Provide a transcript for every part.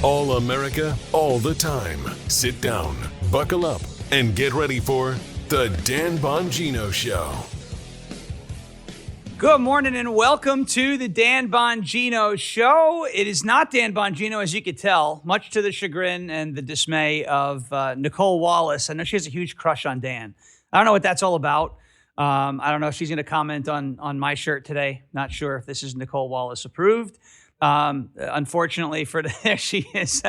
All America, all the time. Sit down, buckle up, and get ready for The Dan Bongino Show. Good morning and welcome to the Dan Bongino Show. It is not Dan Bongino, as you could tell, much to the chagrin and the dismay of Nicole Wallace. I know she has a huge crush on Dan. I don't know what that's all about. I don't know if she's going to comment on my shirt today. Not sure if this is Nicole Wallace approved. Unfortunately for there she is.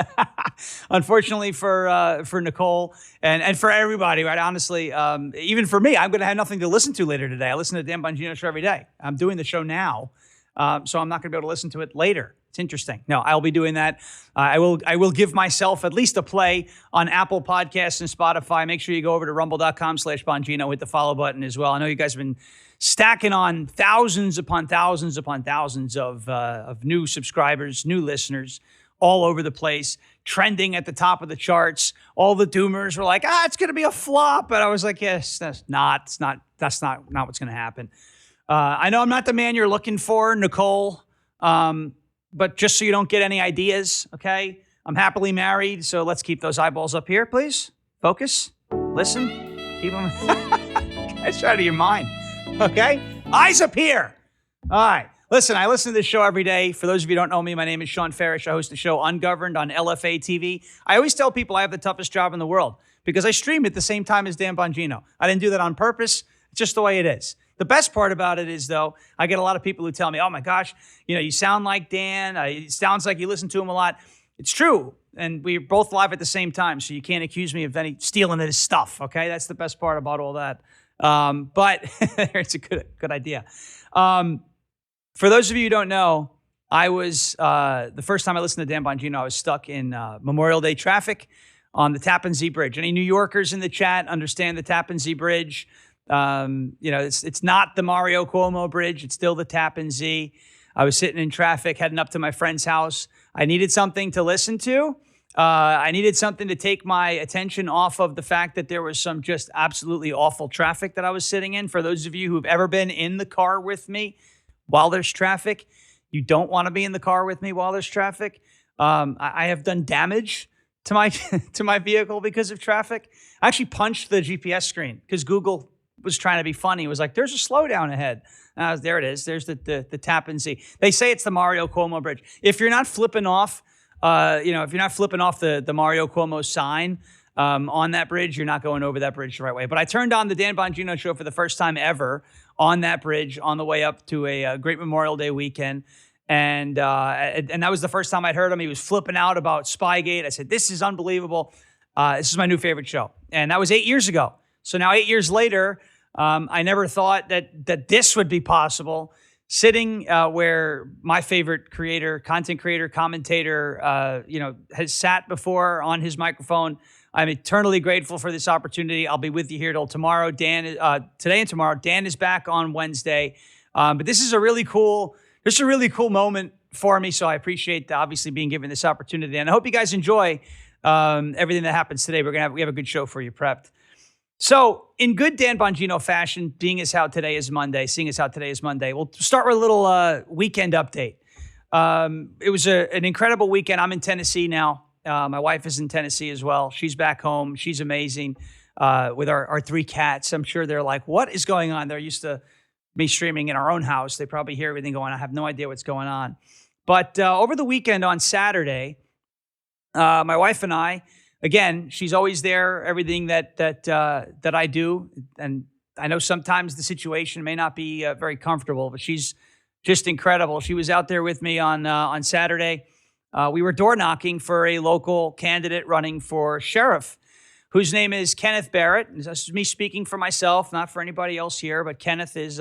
Unfortunately for Nicole and for everybody, right? Honestly, even for me, I'm going to have nothing to listen to later today. I listen to the Dan Bongino Show every day. I'm doing the show now, so I'm not going to be able to listen to it later. It's interesting. No, I'll be doing that. I will give myself at least a play on Apple Podcasts and Spotify. Make sure you go over to rumble.com/Bongino, hit the follow button as well. I know you guys have been stacking on thousands upon thousands upon thousands of new subscribers, new listeners all over the place, trending at the top of the charts. All the doomers were like, it's going to be a flop. And I was like, yes, that's not what's going to happen. I know I'm not the man you're looking for, Nicole, but just so you don't get any ideas, okay? I'm happily married, so let's keep those eyeballs up here, please. Focus, listen, keep them. It's out of your mind. Okay? Eyes up here. All right. Listen, I listen to this show every day. For those of you who don't know me, my name is Shawn Farash. I host the show Ungoverned on LFA TV. I always tell people I have the toughest job in the world because I stream at the same time as Dan Bongino. I didn't do that on purpose. It's just the way it is. The best part about it is, though, I get a lot of people who tell me, oh, my gosh, you sound like Dan. It sounds like you listen to him a lot. It's true. And we're both live at the same time, so you can't accuse me of any stealing his stuff, okay? That's the best part about all that. But it's a good idea. For those of you who don't know, I was, the first time I listened to Dan Bongino, I was stuck in Memorial Day traffic on the Tappan Zee Bridge. Any New Yorkers in the chat understand the Tappan Zee Bridge? It's not the Mario Cuomo Bridge. It's still the Tappan Zee. I was sitting in traffic, heading up to my friend's house. I needed something to listen to. I needed something to take my attention off of the fact that there was some just absolutely awful traffic that I was sitting in. For those of you who've ever been in the car with me while there's traffic, you don't want to be in the car with me while there's traffic. I have done damage to my to my vehicle because of traffic. I actually punched the GPS screen because Google was trying to be funny. It was like, there's a slowdown ahead. There it is. There's the Tappan Zee. They say it's the Mario Cuomo Bridge. If you're not flipping off, if you're not flipping off the Mario Cuomo sign on that bridge, you're not going over that bridge the right way. But I turned on the Dan Bongino Show for the first time ever on that bridge on the way up to a great Memorial Day weekend. And that was the first time I'd heard him. He was flipping out about Spygate. I said, this is unbelievable. This is my new favorite show. And that was 8 years ago. So now 8 years later, I never thought that this would be possible. Sitting where my favorite creator, content creator, commentator, has sat before on his microphone. I'm eternally grateful for this opportunity. I'll be with you here till tomorrow. Today and tomorrow. Dan is back on Wednesday. But this is a really cool moment for me. So I appreciate obviously being given this opportunity. And I hope you guys enjoy everything that happens today. We have a good show for you prepped. So, in good Dan Bongino fashion, seeing as how today is Monday, we'll start with a little weekend update. It was an incredible weekend. I'm in Tennessee now. My wife is in Tennessee as well. She's back home. She's amazing with our three cats. I'm sure they're like, what is going on? They're used to me streaming in our own house. They probably hear everything going on. I have no idea what's going on. But over the weekend on Saturday, my wife and I, again, she's always there, everything that I do. And I know sometimes the situation may not be very comfortable, but she's just incredible. She was out there with me on Saturday. We were door knocking for a local candidate running for sheriff, whose name is Kenneth Barrett. This is me speaking for myself, not for anybody else here, but Kenneth is,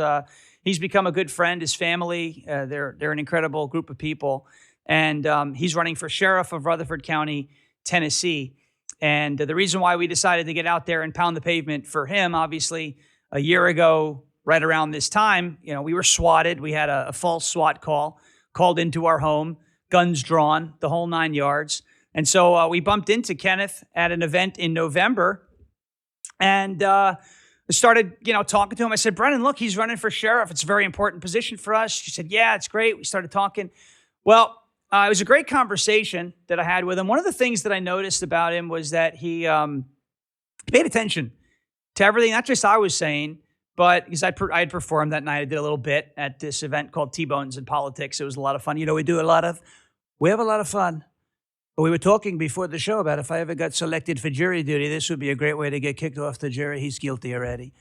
he's become a good friend. His family, they're an incredible group of people. And he's running for sheriff of Rutherford County, Tennessee. And the reason why we decided to get out there and pound the pavement for him, obviously, a year ago, right around this time, we were swatted. We had a false SWAT called into our home, guns drawn, the whole 9 yards. And so we bumped into Kenneth at an event in November and started, talking to him. I said, Brennan, look, he's running for sheriff. It's a very important position for us. She said, yeah, it's great. We started talking. Well, it was a great conversation that I had with him. One of the things that I noticed about him was that he paid attention to everything, not just I was saying, but because I had performed that night. I did a little bit at this event called T-Bones in Politics. It was a lot of fun. We have a lot of fun. But we were talking before the show about if I ever got selected for jury duty, this would be a great way to get kicked off the jury. He's guilty already.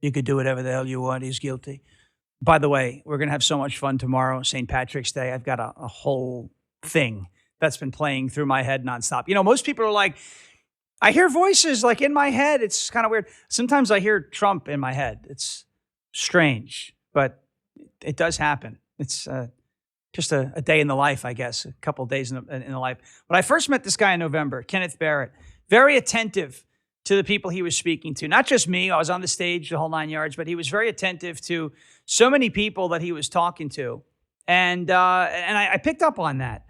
You could do whatever the hell you want. He's guilty. By the way, we're going to have so much fun tomorrow, St. Patrick's Day. I've got a whole thing that's been playing through my head nonstop. Most people are like, I hear voices like in my head. It's kind of weird. Sometimes I hear Trump in my head. It's strange, but it does happen. It's just a day in the life, I guess, a couple of days in the life. But I first met this guy in November, Kenneth Barrett, very attentive to the people he was speaking to. Not just me, I was on the stage the whole 9 yards, but he was very attentive to so many people that he was talking to. And I picked up on that.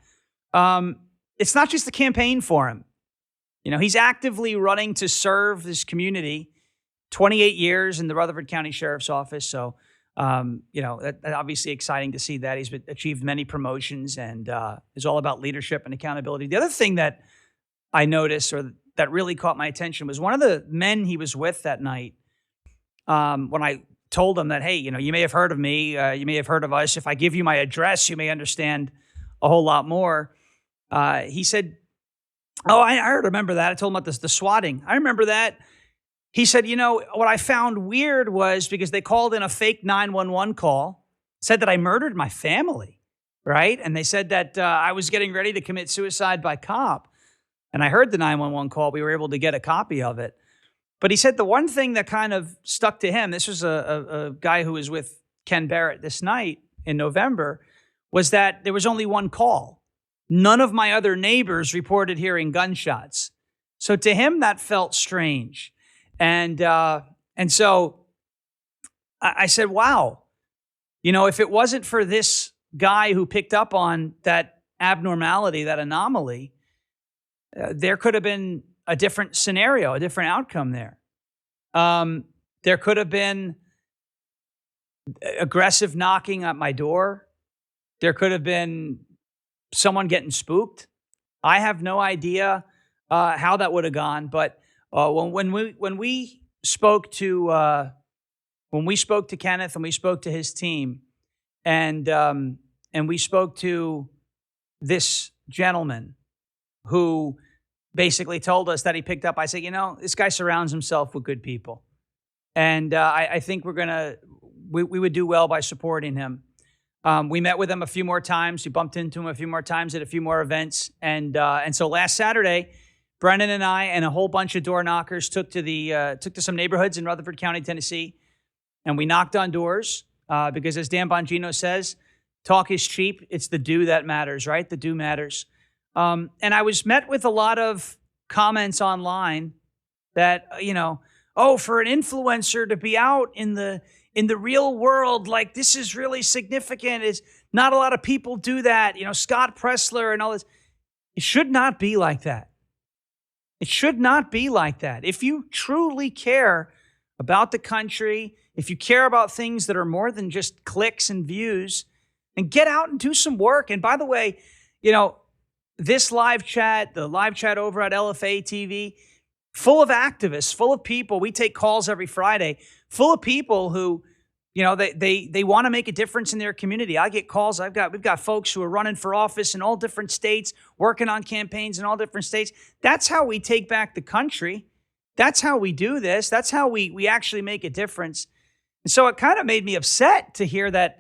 It's not just the campaign for him. He's actively running to serve this community, 28 years in the Rutherford County Sheriff's Office. So, that's obviously exciting to see that. He's achieved many promotions and is all about leadership and accountability. The other thing that I noticed or that really caught my attention was one of the men he was with that night. When I told him that, hey, you may have heard of me, you may have heard of us. If I give you my address, you may understand a whole lot more. He said, oh, I remember that. I told him about the swatting. I remember that. He said, what I found weird was because they called in a fake 911 call, said that I murdered my family, right? And they said that I was getting ready to commit suicide by cop. And I heard the 911 call. We were able to get a copy of it. But he said the one thing that kind of stuck to him, this was a guy who was with Ken Barrett this night in November, was that there was only one call. None of my other neighbors reported hearing gunshots. So to him, that felt strange. And so I said, wow, if it wasn't for this guy who picked up on that abnormality, that anomaly, there could have been a different scenario, a different outcome there. There could have been aggressive knocking at my door. There could have been someone getting spooked. I have no idea how that would have gone. But when we spoke to Kenneth and we spoke to his team, and we spoke to this gentleman who basically told us that he picked up. I said, this guy surrounds himself with good people. And I think we would do well by supporting him. We met with him a few more times. We bumped into him a few more times at a few more events. And so last Saturday, Brennan and I and a whole bunch of door knockers took to some neighborhoods in Rutherford County, Tennessee. And we knocked on doors because as Dan Bongino says, talk is cheap. It's the do that matters, right? The do matters. And I was met with a lot of comments online that, for an influencer to be out in the real world, like this is really significant. It's not a lot of people do that. Scott Pressler and all this. It should not be like that. It should not be like that. If you truly care about the country, if you care about things that are more than just clicks and views, then get out and do some work. And by the way, this live chat, the live chat over at LFA TV, full of activists, full of people. We take calls every Friday, full of people who, they want to make a difference in their community. I get calls. We've got folks who are running for office in all different states, working on campaigns in all different states. That's how we take back the country. That's how we do this. That's how we actually make a difference. And so it kind of made me upset to hear that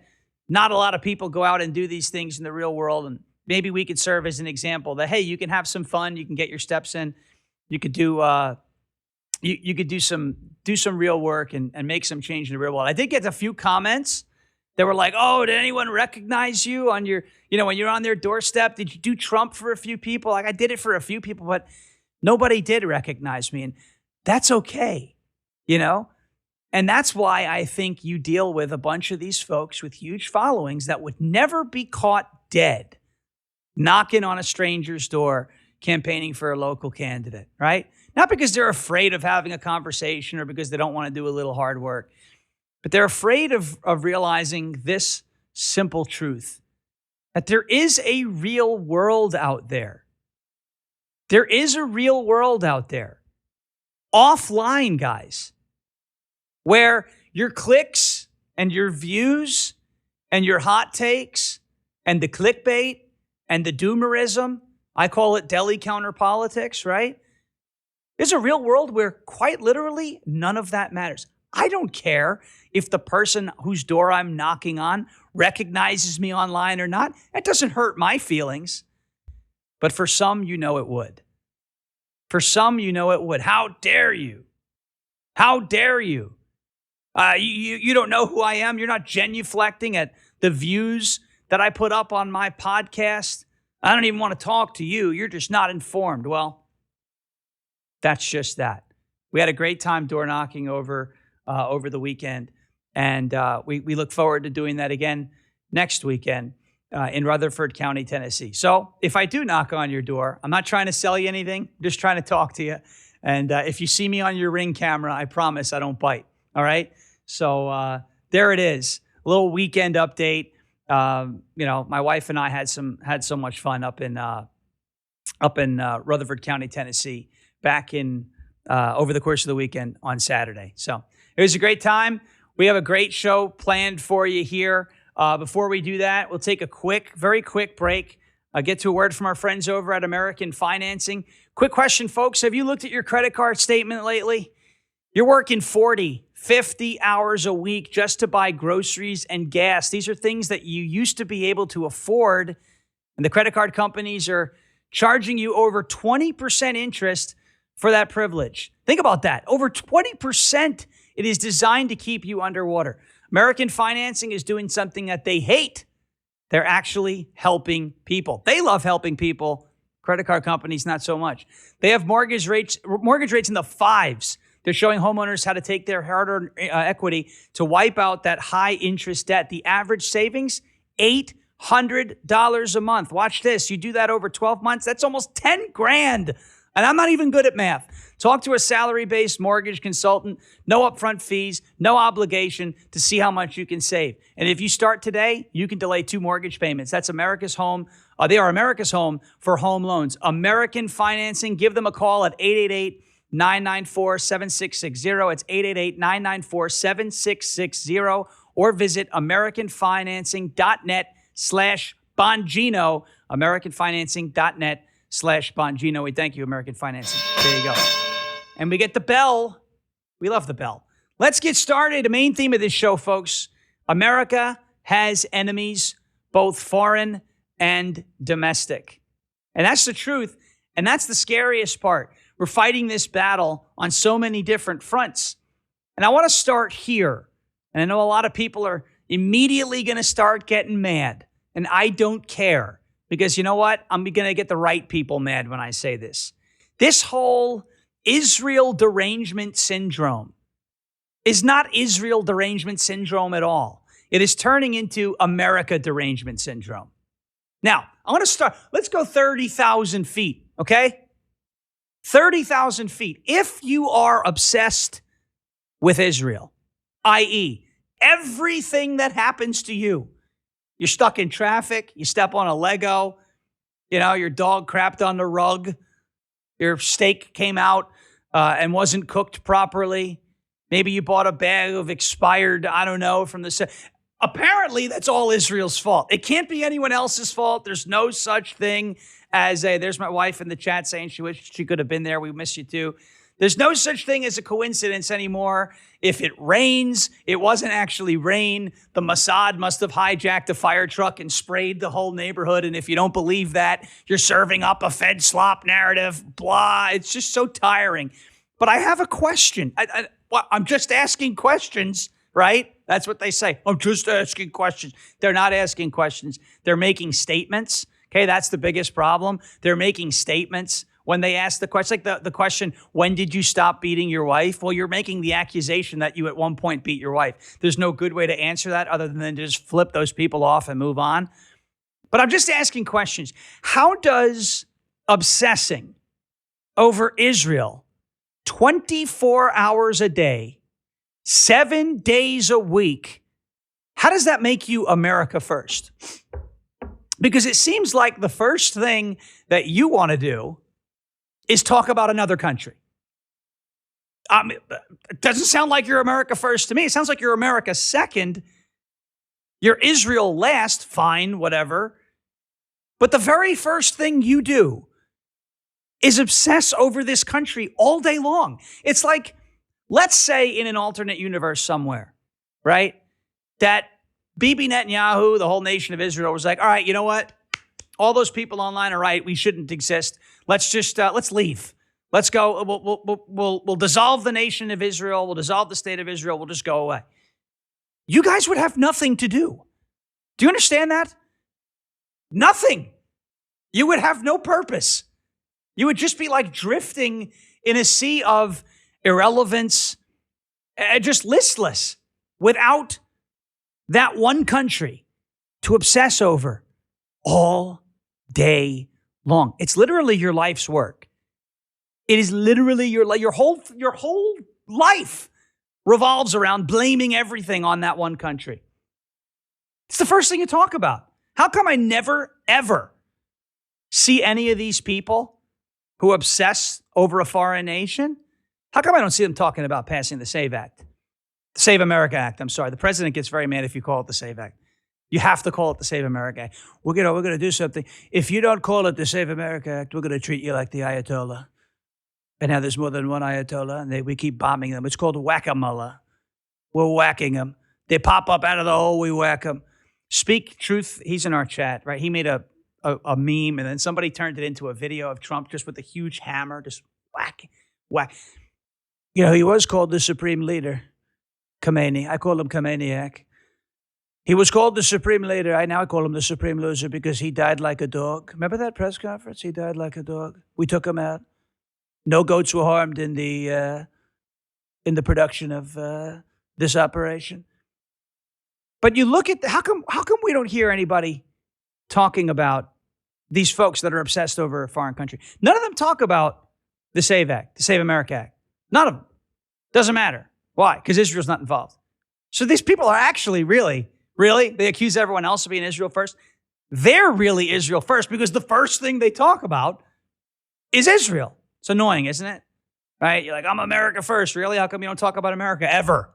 not a lot of people go out and do these things in the real world. And maybe we could serve as an example that, hey, you can have some fun. You can get your steps in. You could do you could do some real work and make some change in the real world. I did get a few comments that were like, oh, did anyone recognize you on your, when you're on their doorstep? Did you do Trump for a few people? Like I did it for a few people, but nobody did recognize me. And that's okay, And that's why I think you deal with a bunch of these folks with huge followings that would never be caught dead knocking on a stranger's door, campaigning for a local candidate, right? Not because they're afraid of having a conversation or because they don't want to do a little hard work, but they're afraid of realizing this simple truth. that there is a real world out there. There is a real world out there. Offline, guys, where your clicks and your views and your hot takes and the clickbait and the doomerism, I call it deli counter politics, right? There's a real world where quite literally none of that matters. I don't care if the person whose door I'm knocking on recognizes me online or not. It doesn't hurt my feelings. But for some, you know it would. For some, you know it would. How dare you? How dare you? You don't know who I am. You're not genuflecting at the views that I put up on my podcast. I don't even want to talk to you. You're just not informed. Well, that's just that. We had a great time door knocking over the weekend, and we look forward to doing that again next weekend in Rutherford County, Tennessee. So if I do knock on your door, I'm not trying to sell you anything. I'm just trying to talk to you. And if you see me on your Ring camera, I promise I don't bite. All right? So there it is. A little weekend update. My wife and I had so much fun up in Rutherford County, Tennessee, back in over the course of the weekend on Saturday. So it was a great time. We have a great show planned for you here. Before we do that, we'll take a very quick break. Get to a word from our friends over at American Financing. Quick question, folks. Have you looked at your credit card statement lately? You're working 40, 50 hours a week just to buy groceries and gas. These are things that you used to be able to afford, and the credit card companies are charging you over 20% interest for that privilege. Think about that. Over 20%. It is designed to keep you underwater. American Financing is doing something that they hate. They're actually helping people. They love helping people. Credit card companies, not so much. They have mortgage rates in the fives. They're showing homeowners how to take their hard-earned equity to wipe out that high-interest debt. The average savings, $800 a month. Watch this. You do that over 12 months, that's almost $10,000. And I'm not even good at math. Talk to a salary-based mortgage consultant. No upfront fees, no obligation to see how much you can save. And if you start today, you can delay 2 mortgage payments. That's America's home. They are America's home for home loans. American Financing. Give them a call at 888-994-7660. It's 888-994-7660. Or visit AmericanFinancing.net/Bongino. AmericanFinancing.net/Bongino. We thank you, American Financing. There you go. And we get the bell. We love the bell. Let's get started. The main theme of this show, folks. America has enemies, both foreign and domestic. And that's the truth. And that's the scariest part. We're fighting this battle on so many different fronts. And I want to start here. And I know a lot of people are immediately going to start getting mad. And I don't care. Because you know what? I'm going to get the right people mad when I say this. This whole Israel derangement syndrome is not Israel derangement syndrome at all. It is turning into America derangement syndrome. Now, I want to start. Let's go 30,000 feet, okay? 30,000 feet. If you are obsessed with Israel, i.e., everything that happens to you, you're stuck in traffic, you step on a Lego, your dog crapped on the rug, your steak came out and wasn't cooked properly. Maybe you bought a bag of expired, from the... Apparently, that's all Israel's fault. It can't be anyone else's fault. There's no such thing as there's my wife in the chat saying she wished she could have been there. We miss you too. There's no such thing as a coincidence anymore. If it rains, it wasn't actually rain. The Mossad must have hijacked a fire truck and sprayed the whole neighborhood. And if you don't believe that, you're serving up a Fed slop narrative, blah. It's just so tiring. But I have a question. I'm just asking questions, right? That's what they say. I'm just asking questions. They're not asking questions. They're making statements. Okay, that's the biggest problem. They're making statements. When they ask the question, like the question, when did you stop beating your wife? Well, you're making the accusation that you at one point beat your wife. There's no good way to answer that other than to just flip those people off and move on. But I'm just asking questions. How does obsessing over Israel 24 hours a day, 7 days a week, how does that make you America first? Because it seems like the first thing that you want to do is talk about another country. It doesn't sound like you're America first to me. It sounds like you're America second. You're Israel last, fine, whatever. But the very first thing you do is obsess over this country all day long. It's like, let's say in an alternate universe somewhere, right? That Bibi Netanyahu, the whole nation of Israel, was like, all right, you know what? All those people online are right. We shouldn't exist. Let's just, let's leave. Let's go. We'll dissolve the nation of Israel. We'll dissolve the state of Israel. We'll just go away. You guys would have nothing to do. Do you understand that? Nothing. You would have no purpose. You would just be like drifting in a sea of irrelevance, just listless, without that one country to obsess over all day long. It's literally your life's work. It is literally your whole life revolves around blaming everything on that one country. It's the first thing you talk about. How come I never, ever see any of these people who obsess over a foreign nation? How come I don't see them talking about passing the SAVE Act? The Save America Act, I'm sorry. The president gets very mad if you call it the SAVE Act. You have to call it the Save America Act. We're gonna do something. If you don't call it the Save America Act, we're going to treat you like the Ayatollah. And now there's more than one Ayatollah, and we keep bombing them. It's called whack-a-mole. We're whacking them. They pop up out of the hole, we whack them. Speak Truth, he's in our chat, right? He made a meme, and then somebody turned it into a video of Trump just with a huge hammer, just whack, whack. You know, he was called the Supreme Leader, Khomeini. I call him Khomeiniac. He was called the Supreme Leader. I call him the Supreme Loser because he died like a dog. Remember that press conference? He died like a dog. We took him out. No goats were harmed in the production of this operation. But you look at how come we don't hear anybody talking about these folks that are obsessed over a foreign country? None of them talk about the SAVE Act, the Save America Act. None of them. Doesn't matter. Why? Because Israel's not involved. So these people are actually really, they accuse everyone else of being Israel first. They're really Israel first because the first thing they talk about is Israel. It's annoying, isn't it? Right? You're like, I'm America first. Really? How come you don't talk about America ever?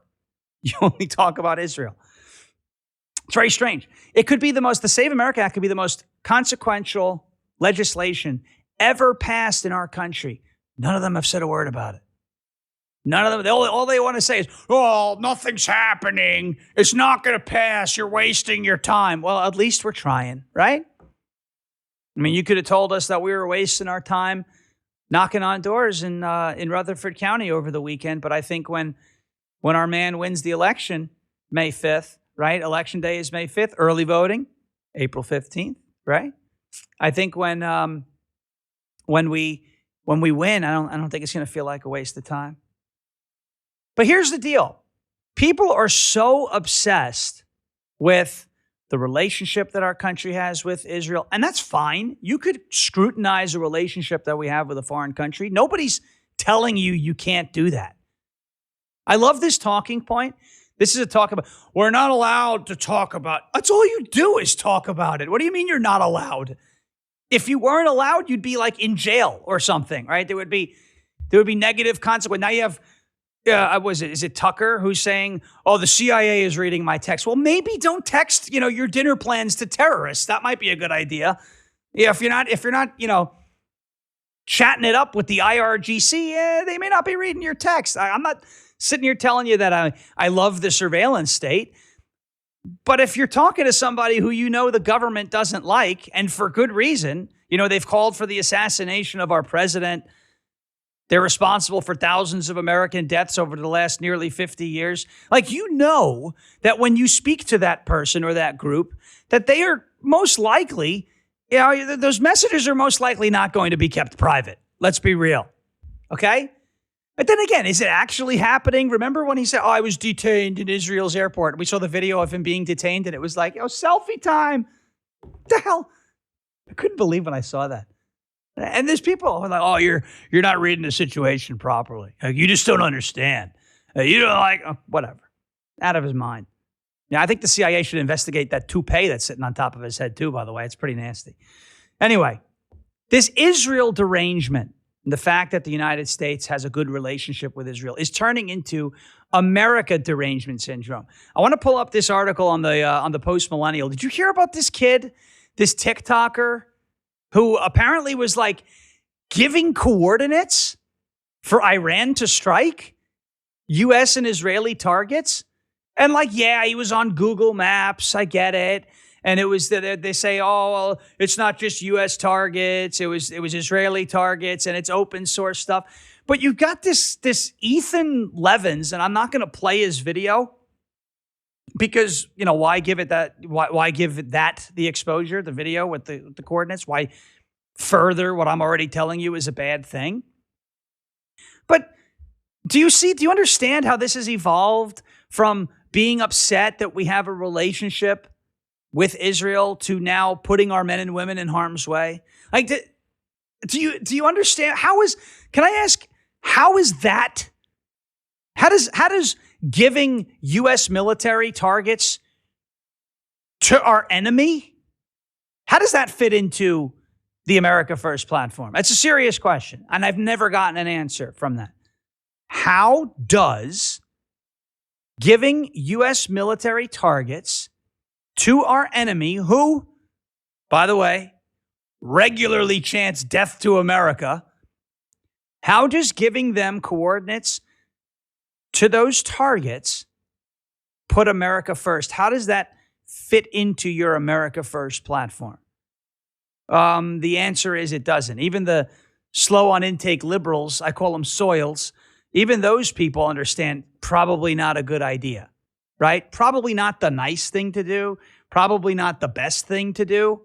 You only talk about Israel. It's very strange. It could be the Save America Act could be the most consequential legislation ever passed in our country. None of them have said a word about it. None of them. All they want to say is, oh, nothing's happening. It's not going to pass. You're wasting your time. Well, at least we're trying, right? I mean, you could have told us that we were wasting our time knocking on doors in Rutherford County over the weekend. But I think when our man wins the election, May 5th, right? Election day is May 5th. Early voting, April 15th, right? I think when we win, I don't think it's going to feel like a waste of time. But here's the deal. People are so obsessed with the relationship that our country has with Israel, and that's fine. You could scrutinize a relationship that we have with a foreign country. Nobody's telling you can't do that. I love this talking point. This is a talk about, we're not allowed to talk about. That's all you do is talk about it. What do you mean you're not allowed? If you weren't allowed, you'd be like in jail or something, right? There would be negative consequence. Now you have, is it Tucker who's saying, oh, the CIA is reading my text. Well, maybe don't text, your dinner plans to terrorists. That might be a good idea. Yeah, if you're not, chatting it up with the IRGC, they may not be reading your text. I'm not sitting here telling you that I love the surveillance state. But if you're talking to somebody who the government doesn't like, and for good reason, they've called for the assassination of our president. They're responsible for thousands of American deaths over the last nearly 50 years. Like, that when you speak to that person or that group, that they are most likely, those messages are most likely not going to be kept private. Let's be real. Okay? But then again, is it actually happening? Remember when he said, I was detained in Israel's airport. We saw the video of him being detained, and it was like, selfie time. What the hell? I couldn't believe when I saw that. And there's people who are like, oh, you're not reading the situation properly. You just don't understand. You don't whatever. Out of his mind. Yeah, I think the CIA should investigate that toupee that's sitting on top of his head too, by the way. It's pretty nasty. Anyway, this Israel derangement, the fact that the United States has a good relationship with Israel, is turning into America derangement syndrome. I want to pull up this article on the Post Millennial. Did you hear about this kid, this TikToker, who apparently was like giving coordinates for Iran to strike U.S. and Israeli targets? And like, yeah, he was on Google Maps. I get it. And it was that they say, oh, well, it's not just U.S. targets. It was Israeli targets, and it's open source stuff. But you've got this Ethan Levins, and I'm not going to play his video because, you know, why give it that? Why give that the exposure, the video with the coordinates? Why further what I'm already telling you is a bad thing? But do you understand how this has evolved from being upset that we have a relationship with Israel to now putting our men and women in harm's way? Like, do you understand? Can I ask, how does giving U.S. military targets to our enemy, how does that fit into the America First platform? That's a serious question, and I've never gotten an answer from that. How does giving U.S. military targets to our enemy, who, by the way, regularly chants death to America, how does giving them coordinates to those targets put America first? How does that fit into your America First platform? The answer is it doesn't. Even the slow on intake liberals, I call them soils, even those people understand probably not a good idea, right? Probably not the nice thing to do. Probably not the best thing to do.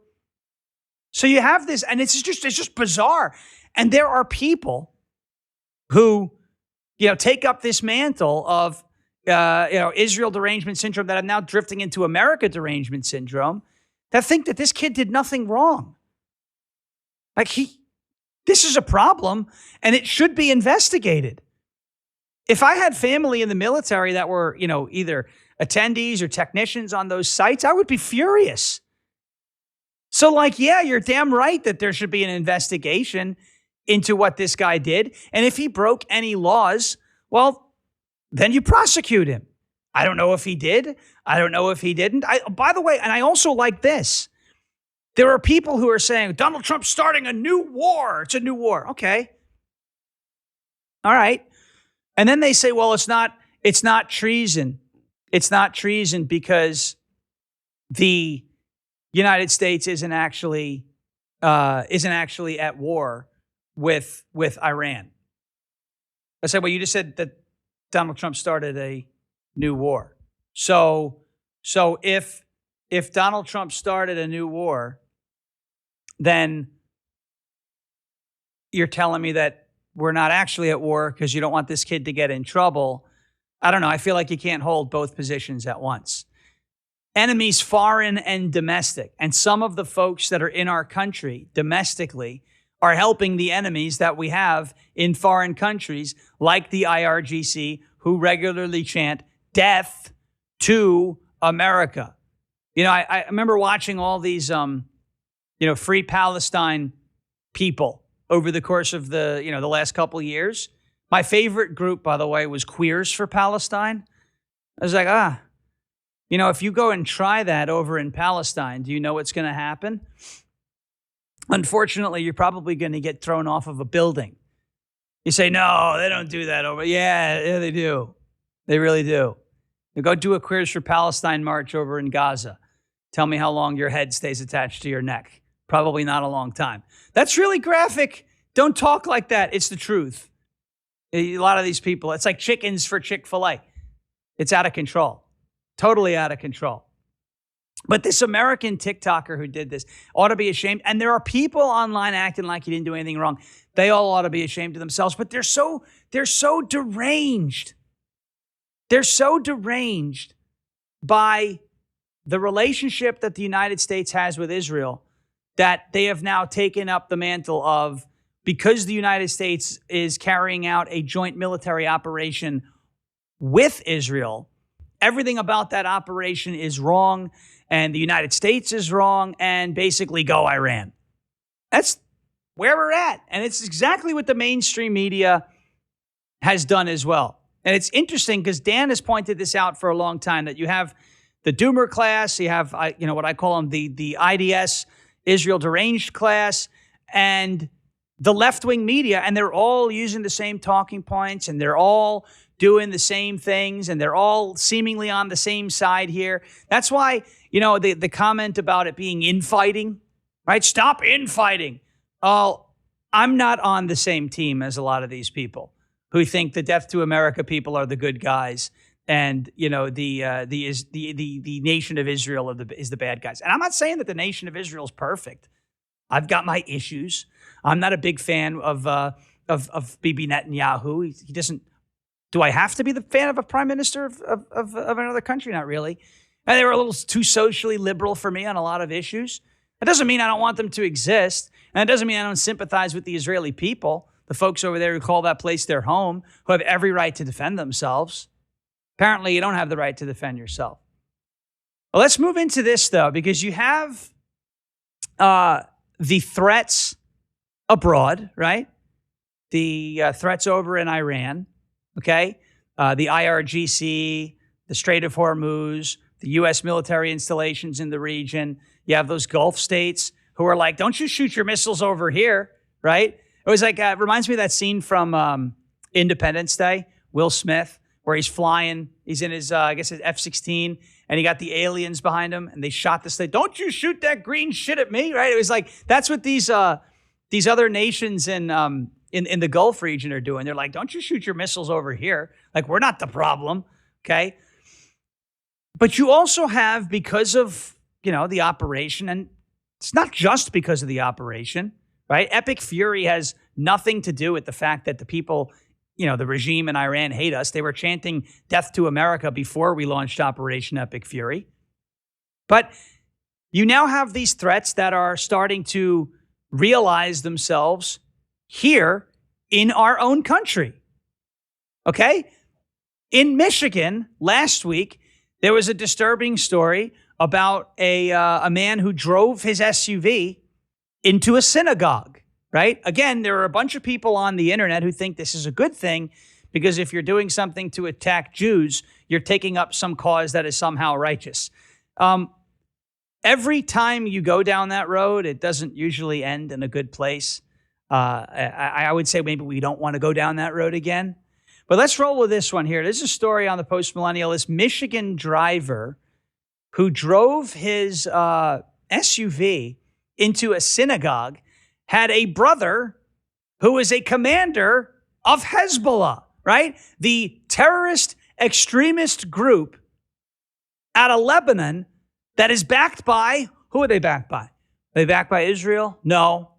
So you have this, and it's just bizarre. And there are people who, you know, take up this mantle of, Israel derangement syndrome that are now drifting into America derangement syndrome that think that this kid did nothing wrong. Like this is a problem, and it should be investigated. If I had family in the military that were, you know, either attendees or technicians on those sites, I would be furious. So like, yeah, you're damn right that there should be an investigation into what this guy did. And if he broke any laws, well, then you prosecute him. I don't know if he did. I don't know if he didn't. By the way, and I also like this. There are people who are saying, Donald Trump's starting a new war. It's a new war. Okay. All right. And then they say, well, it's not treason. It's not treason because the United States isn't actually at war with Iran. I said, well, you just said that Donald Trump started a new war. So if Donald Trump started a new war, then you're telling me that we're not actually at war because you don't want this kid to get in trouble. I don't know. I feel like you can't hold both positions at once. Enemies foreign and domestic. And some of the folks that are in our country domestically are helping the enemies that we have in foreign countries, like the IRGC, who regularly chant death to America. You know, I remember watching all these, Free Palestine people over the course of the last couple of years. My favorite group, by the way, was Queers for Palestine. I was like, if you go and try that over in Palestine, do you know what's going to happen? Unfortunately, you're probably going to get thrown off of a building. You say, no, they don't do that over. Yeah, they do. They really do. You go do a Queers for Palestine march over in Gaza. Tell me how long your head stays attached to your neck. Probably not a long time. That's really graphic. Don't talk like that. It's the truth. A lot of these people, it's like chickens for Chick-fil-A. It's out of control. Totally out of control. But this American TikToker who did this ought to be ashamed. And there are people online acting like he didn't do anything wrong. They all ought to be ashamed of themselves. But they're so deranged. They're so deranged by the relationship that the United States has with Israel that they have now taken up the mantle of, because the United States is carrying out a joint military operation with Israel, everything about that operation is wrong, and the United States is wrong, and basically go Iran. That's where we're at. And it's exactly what the mainstream media has done as well. And it's interesting because Dan has pointed this out for a long time, that you have the Doomer class, you have what I call them, the IDS, Israel deranged class, and the left-wing media, and they're all using the same talking points, and they're all doing the same things, and they're all seemingly on the same side here. That's why, the comment about it being infighting, right? Stop infighting. Oh, I'm not on the same team as a lot of these people who think the Death to America people are the good guys, and the nation of Israel is the bad guys. And I'm not saying that the nation of Israel is perfect. I've got my issues. I'm not a big fan of Bibi Netanyahu. He doesn't. Do I have to be the fan of a prime minister of another country? Not really. And they were a little too socially liberal for me on a lot of issues. That doesn't mean I don't want them to exist. And it doesn't mean I don't sympathize with the Israeli people, the folks over there who call that place their home, who have every right to defend themselves. Apparently, you don't have the right to defend yourself. Well, let's move into this, though, because you have the threats abroad, right? The threats over in Iran, okay? The IRGC, the Strait of Hormuz, the U.S. military installations in the region. You have those Gulf states who are like, don't you shoot your missiles over here, right? It was like, it reminds me of that scene from Independence Day, Will Smith, where he's flying. He's in his, his F-16, and he got the aliens behind him, and they shot the state. Don't you shoot that green shit at me, right? It was like, that's what these other nations in the Gulf region are doing. They're like, don't you shoot your missiles over here. Like, we're not the problem, okay? But you also have, because of, the operation, and it's not just because of the operation, right? Epic Fury has nothing to do with the fact that the people, the regime in Iran hate us. They were chanting death to America before we launched Operation Epic Fury. But you now have these threats that are starting to realize themselves here in our own country. Okay? In Michigan, last week, there was a disturbing story about a man who drove his SUV into a synagogue, right? Again, there are a bunch of people on the internet who think this is a good thing because if you're doing something to attack Jews, you're taking up some cause that is somehow righteous. Every time you go down that road, it doesn't usually end in a good place. I would say maybe we don't want to go down that road again. But let's roll with this one here. There's a story on the Post-Millennial. This Michigan driver who drove his SUV into a synagogue had a brother who was a commander of Hezbollah, right? The terrorist extremist group out of Lebanon that is backed by, who are they backed by? Are they backed by Israel? No.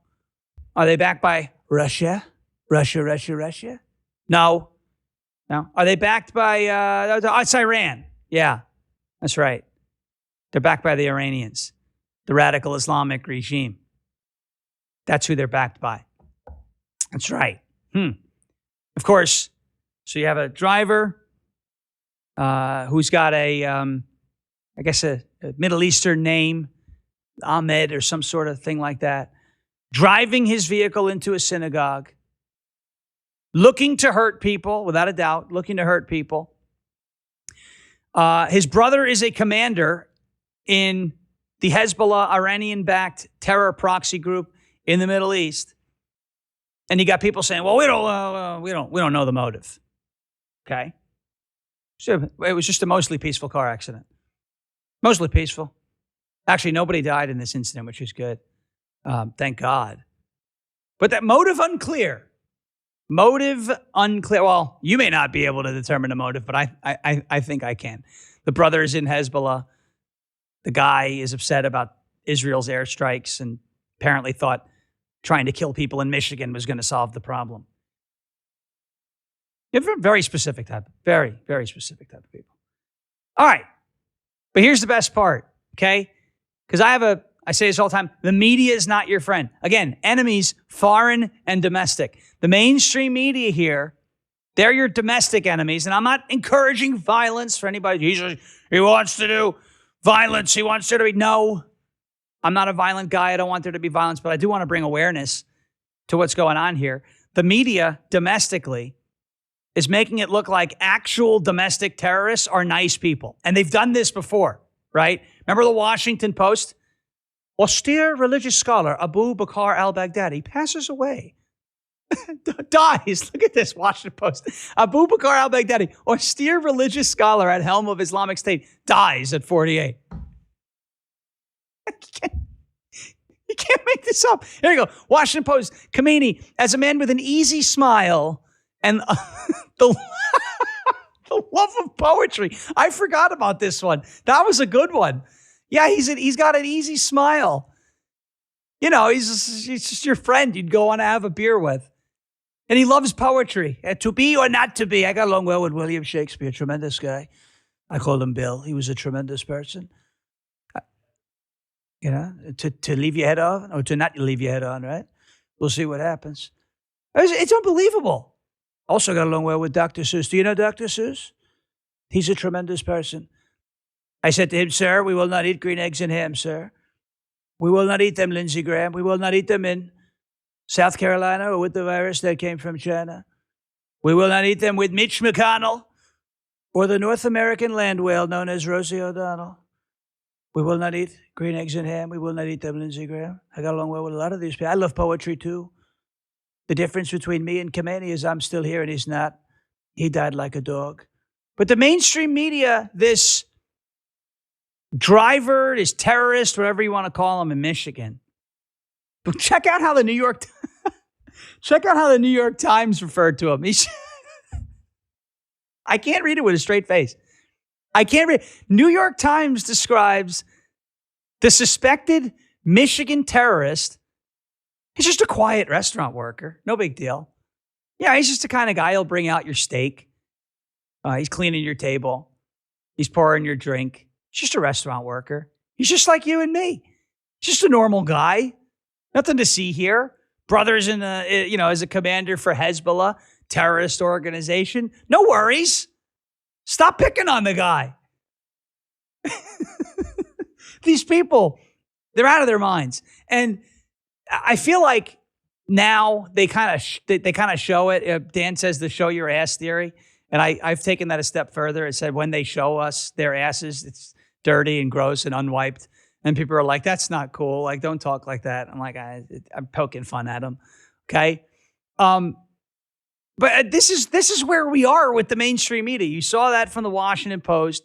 Are they backed by Russia? Russia? No. Are they backed by, it's Iran. Yeah, that's right. They're backed by the Iranians, the radical Islamic regime. That's who they're backed by. That's right. Of course, so you have a driver who's got a Middle Eastern name, Ahmed or some sort of thing like that, driving his vehicle into a synagogue, looking to hurt people, without a doubt, looking to hurt people. His brother is a commander in the Hezbollah Iranian-backed terror proxy group in the Middle East, and you got people saying, "Well, we don't know the motive." Okay, so it was just a mostly peaceful car accident, mostly peaceful. Actually, nobody died in this incident, which is good, thank God. But that motive unclear. Motive unclear. Well, you may not be able to determine the motive, but I think I can. The brother is in Hezbollah. The guy is upset about Israel's airstrikes and apparently thought trying to kill people in Michigan was going to solve the problem. You're a very specific type, very, very specific type of people. All right. But here's the best part, okay? Because I say this all the time, the media is not your friend. Again, enemies, foreign and domestic. The mainstream media here They're your domestic enemies. And I'm not encouraging violence for anybody. He wants to do violence. He wants there to be. No, I'm not a violent guy. I don't want there to be violence, but I do want to bring awareness to what's going on here. The media domestically is making it look like actual domestic terrorists are nice people. And they've done this before, right? Remember the Washington Post? Austere religious scholar Abu Bakr al-Baghdadi passes away. Dies. Look at this, Washington Post. Abu Bakr al-Baghdadi, austere religious scholar at helm of Islamic State, dies at 48. You can't make this up. Here you go. Washington Post, Khomeini, as a man with an easy smile and the love of poetry. I forgot about this one. That was a good one. Yeah, he's got an easy smile. You know, he's just your friend you'd go on to have a beer with. And he loves poetry. To be or not to be. I got along well with William Shakespeare, tremendous guy. I called him Bill. He was a tremendous person. You know, to leave your head on or to not leave your head on, right? We'll see what happens. It's unbelievable. Also got along well with Dr. Seuss. Do you know Dr. Seuss? He's a tremendous person. I said to him, sir, we will not eat green eggs and ham, sir. We will not eat them, Lindsey Graham. We will not eat them in South Carolina or with the virus that came from China. We will not eat them with Mitch McConnell or the North American land whale known as Rosie O'Donnell. We will not eat green eggs and ham. We will not eat them, Lindsey Graham. I got along well with a lot of these people. I love poetry, too. The difference between me and Khomeini is I'm still here and he's not. He died like a dog. But the mainstream media, this driver, this terrorist, whatever you want to call him in Michigan, check out how the New York Times referred to him. I can't read it with a straight face. I can't read. New York Times describes the suspected Michigan terrorist. He's just a quiet restaurant worker. No big deal. Yeah, he's just the kind of guy who'll bring out your steak. He's cleaning your table. He's pouring your drink. He's just a restaurant worker. He's just like you and me. He's just a normal guy. Nothing to see here. Brothers in as a commander for Hezbollah, terrorist organization. No worries. Stop picking on the guy. These people, they're out of their minds. And I feel like now they kind of show it. Dan says the show your ass theory. And I've taken that a step further. It said when they show us their asses, it's dirty and gross and unwiped. And people are like, that's not cool. Like, don't talk like that. I'm like, I'm poking fun at them. Okay. But this is where we are with the mainstream media. You saw that from the Washington Post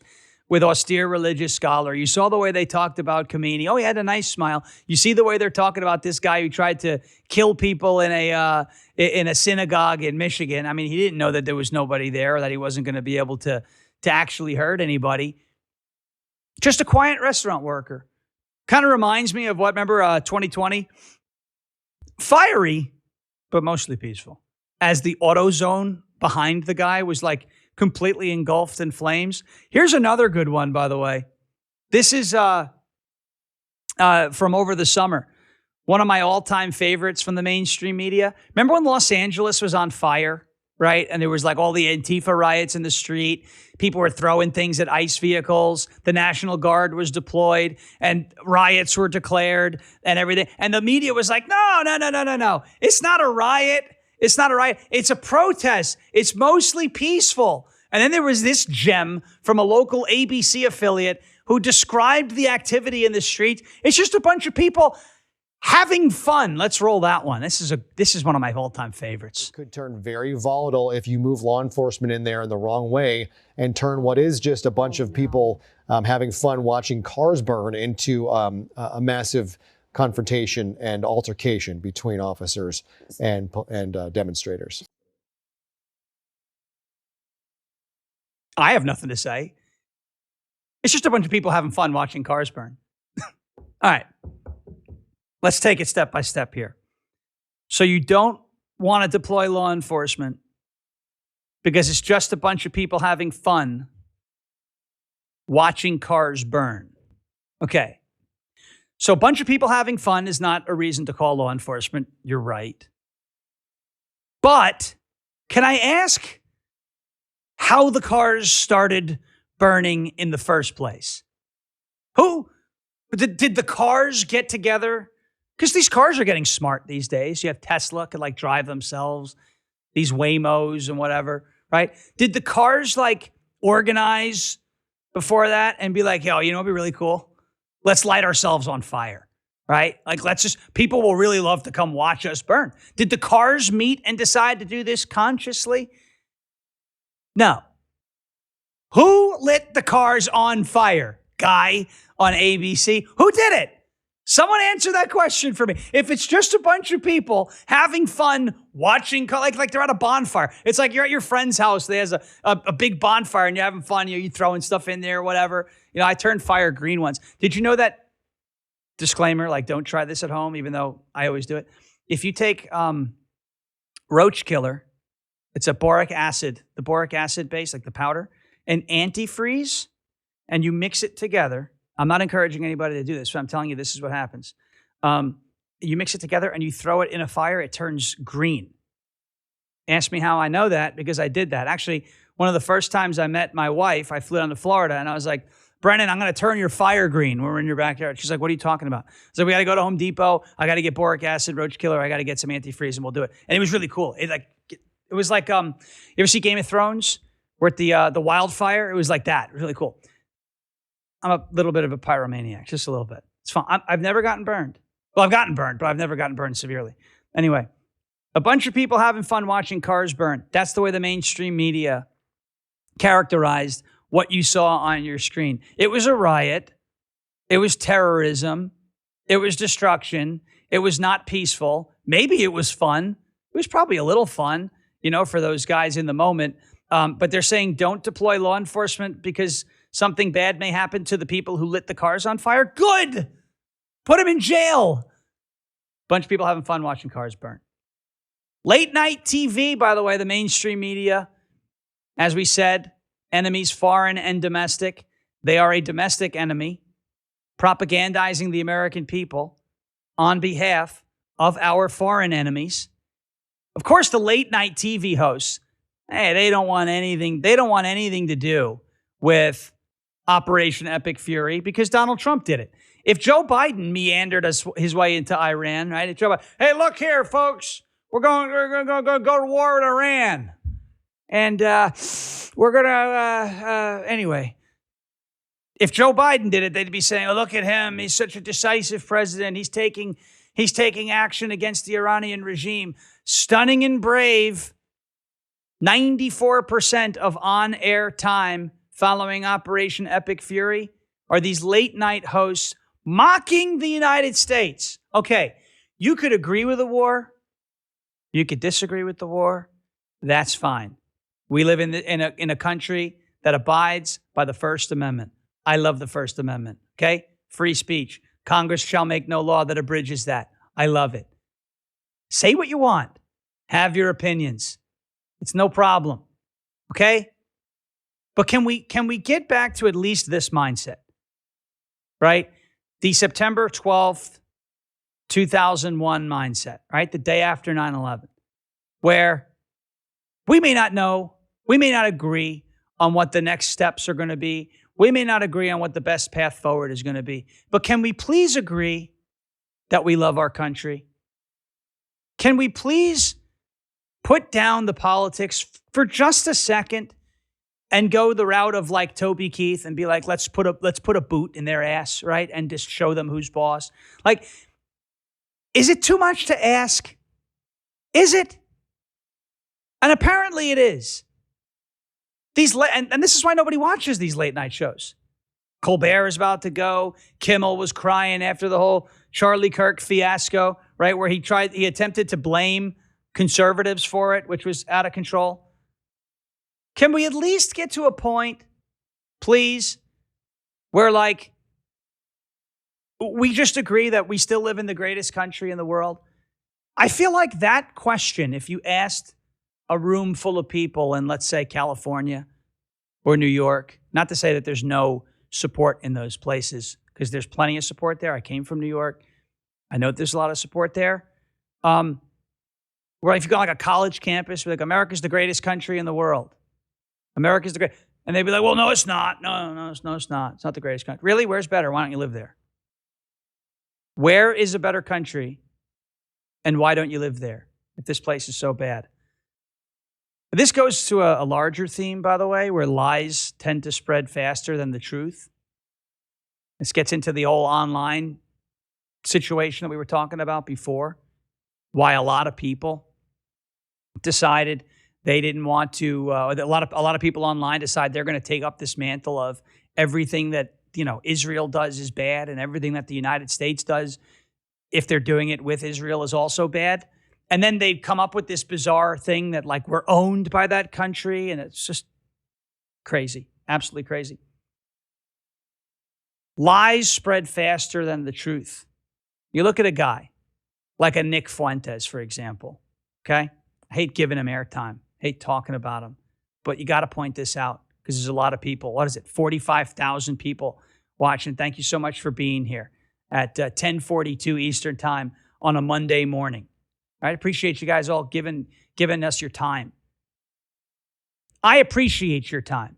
with austere religious scholar. You saw the way they talked about Khomeini. Oh, he had a nice smile. You see the way they're talking about this guy who tried to kill people in a synagogue in Michigan. I mean, he didn't know that there was nobody there or that he wasn't going to be able to actually hurt anybody. Just a quiet restaurant worker. Kind of reminds me of what, remember 2020? Fiery, but mostly peaceful. As the AutoZone behind the guy was like completely engulfed in flames. Here's another good one, by the way. This is from over the summer. One of my all-time favorites from the mainstream media. Remember when Los Angeles was on fire, right? And there was like all the Antifa riots in the street. People were throwing things at ICE vehicles. The National Guard was deployed and riots were declared and everything. And the media was like, no. It's not a riot. It's not a riot. It's a protest. It's mostly peaceful. And then there was this gem from a local ABC affiliate who described the activity in the street. It's just a bunch of people having fun. Let's roll that one. This is one of my all-time favorites. It could turn very volatile if you move law enforcement in there in the wrong way and turn what is just a bunch of people having fun watching cars burn into a massive confrontation and altercation between officers and demonstrators. I have nothing to say. It's just a bunch of people having fun watching cars burn. All right. Let's take it step by step here. So you don't want to deploy law enforcement because it's just a bunch of people having fun watching cars burn. Okay. So a bunch of people having fun is not a reason to call law enforcement. You're right. But can I ask how the cars started burning in the first place? Who did the cars get together? Because these cars are getting smart these days. You have Tesla could like drive themselves, these Waymos and whatever, right? Did the cars like organize before that and be like, yo, you know, it'd be really cool. Let's light ourselves on fire, right? Like, people will really love to come watch us burn. Did the cars meet and decide to do this consciously? No. Who lit the cars on fire? Guy on ABC. Who did it? Someone answer that question for me. If it's just a bunch of people having fun watching, like they're at a bonfire. It's like you're at your friend's house. There's a big bonfire and you're having fun. You throwing stuff in there or whatever. You know, I turned fire green once. Did you know that? Disclaimer, like don't try this at home, even though I always do it. If you take roach killer, it's a boric acid, the boric acid base, like the powder, and antifreeze, and you mix it together. I'm not encouraging anybody to do this, but I'm telling you, this is what happens. You mix it together and you throw it in a fire, it turns green. Ask me how I know that, because I did that. Actually, one of the first times I met my wife, I flew down to Florida and I was like, Brennan, I'm going to turn your fire green when we're in your backyard. She's like, what are you talking about? I was like, we got to go to Home Depot. I got to get boric acid, roach killer. I got to get some antifreeze and we'll do it. And it was really cool. It was like, you ever see Game of Thrones? Where at the wildfire, it was like that. It was really cool. I'm a little bit of a pyromaniac, just a little bit. It's fun. I've never gotten burned. Well, I've gotten burned, but I've never gotten burned severely. Anyway, a bunch of people having fun watching cars burn. That's the way the mainstream media characterized what you saw on your screen. It was a riot. It was terrorism. It was destruction. It was not peaceful. Maybe it was fun. It was probably a little fun, you know, for those guys in the moment. But they're saying don't deploy law enforcement because something bad may happen to the people who lit the cars on fire. Good. Put them in jail. Bunch of people having fun watching cars burn. Late night TV, by the way, the mainstream media, as we said, enemies foreign and domestic. They are a domestic enemy, propagandizing the American people on behalf of our foreign enemies. Of course, the late night TV hosts, hey, they don't want anything to do with Operation Epic Fury because Donald Trump did it. If Joe Biden meandered his way into Iran, right? If Joe Biden, hey, look here, folks, we're going to go to war with Iran. And we're going to, anyway, if Joe Biden did it, they'd be saying, oh, look at him. He's such a decisive president. He's taking action against the Iranian regime. Stunning and brave. 94% of on-air time following Operation Epic Fury are these late-night hosts mocking the United States. Okay, you could agree with the war. You could disagree with the war. That's fine. We live in a country that abides by the First Amendment. I love the First Amendment, okay? Free speech. Congress shall make no law that abridges that. I love it. Say what you want. Have your opinions. It's no problem, okay? But can we get back to at least this mindset, right? The September 12th, 2001 mindset, right? The day after 9/11, where we may not know, we may not agree on what the next steps are going to be. We may not agree on what the best path forward is going to be. But can we please agree that we love our country? Can we please put down the politics for just a second and go the route of like Toby Keith and be like, let's put a boot in their ass, right? And just show them who's boss. Like, is it too much to ask? Is it? And apparently it is. And this is why nobody watches these late night shows. Colbert is about to go. Kimmel was crying after the whole Charlie Kirk fiasco, right? Where he attempted to blame conservatives for it, which was out of control. Can we at least get to a point, please, where like, we just agree that we still live in the greatest country in the world? I feel like that question, if you asked a room full of people in, let's say, California or New York, not to say that there's no support in those places, because there's plenty of support there. I came from New York. I know that there's a lot of support there. Where if you go like a college campus, like America's the greatest country in the world. America's the great. And they'd be like, well, no, it's not. No, it's not. It's not the greatest country. Really? Where's better? Why don't you live there? Where is a better country? And why don't you live there if this place is so bad? This goes to a larger theme, by the way, where lies tend to spread faster than the truth. This gets into the whole online situation that we were talking about before, why a lot of people decided they didn't want to, a lot of people online decide they're going to take up this mantle of everything that, Israel does is bad and everything that the United States does, if they're doing it with Israel, is also bad. And then they'd come up with this bizarre thing that like we're owned by that country. And it's just crazy, absolutely crazy. Lies spread faster than the truth. You look at a guy like a Nick Fuentes, for example, okay? I hate giving him airtime, hate talking about him, but you got to point this out because there's a lot of people. What is it? 45,000 people watching. Thank you so much for being here at 10:42 Eastern time on a Monday morning. I appreciate you guys all giving us your time. I appreciate your time.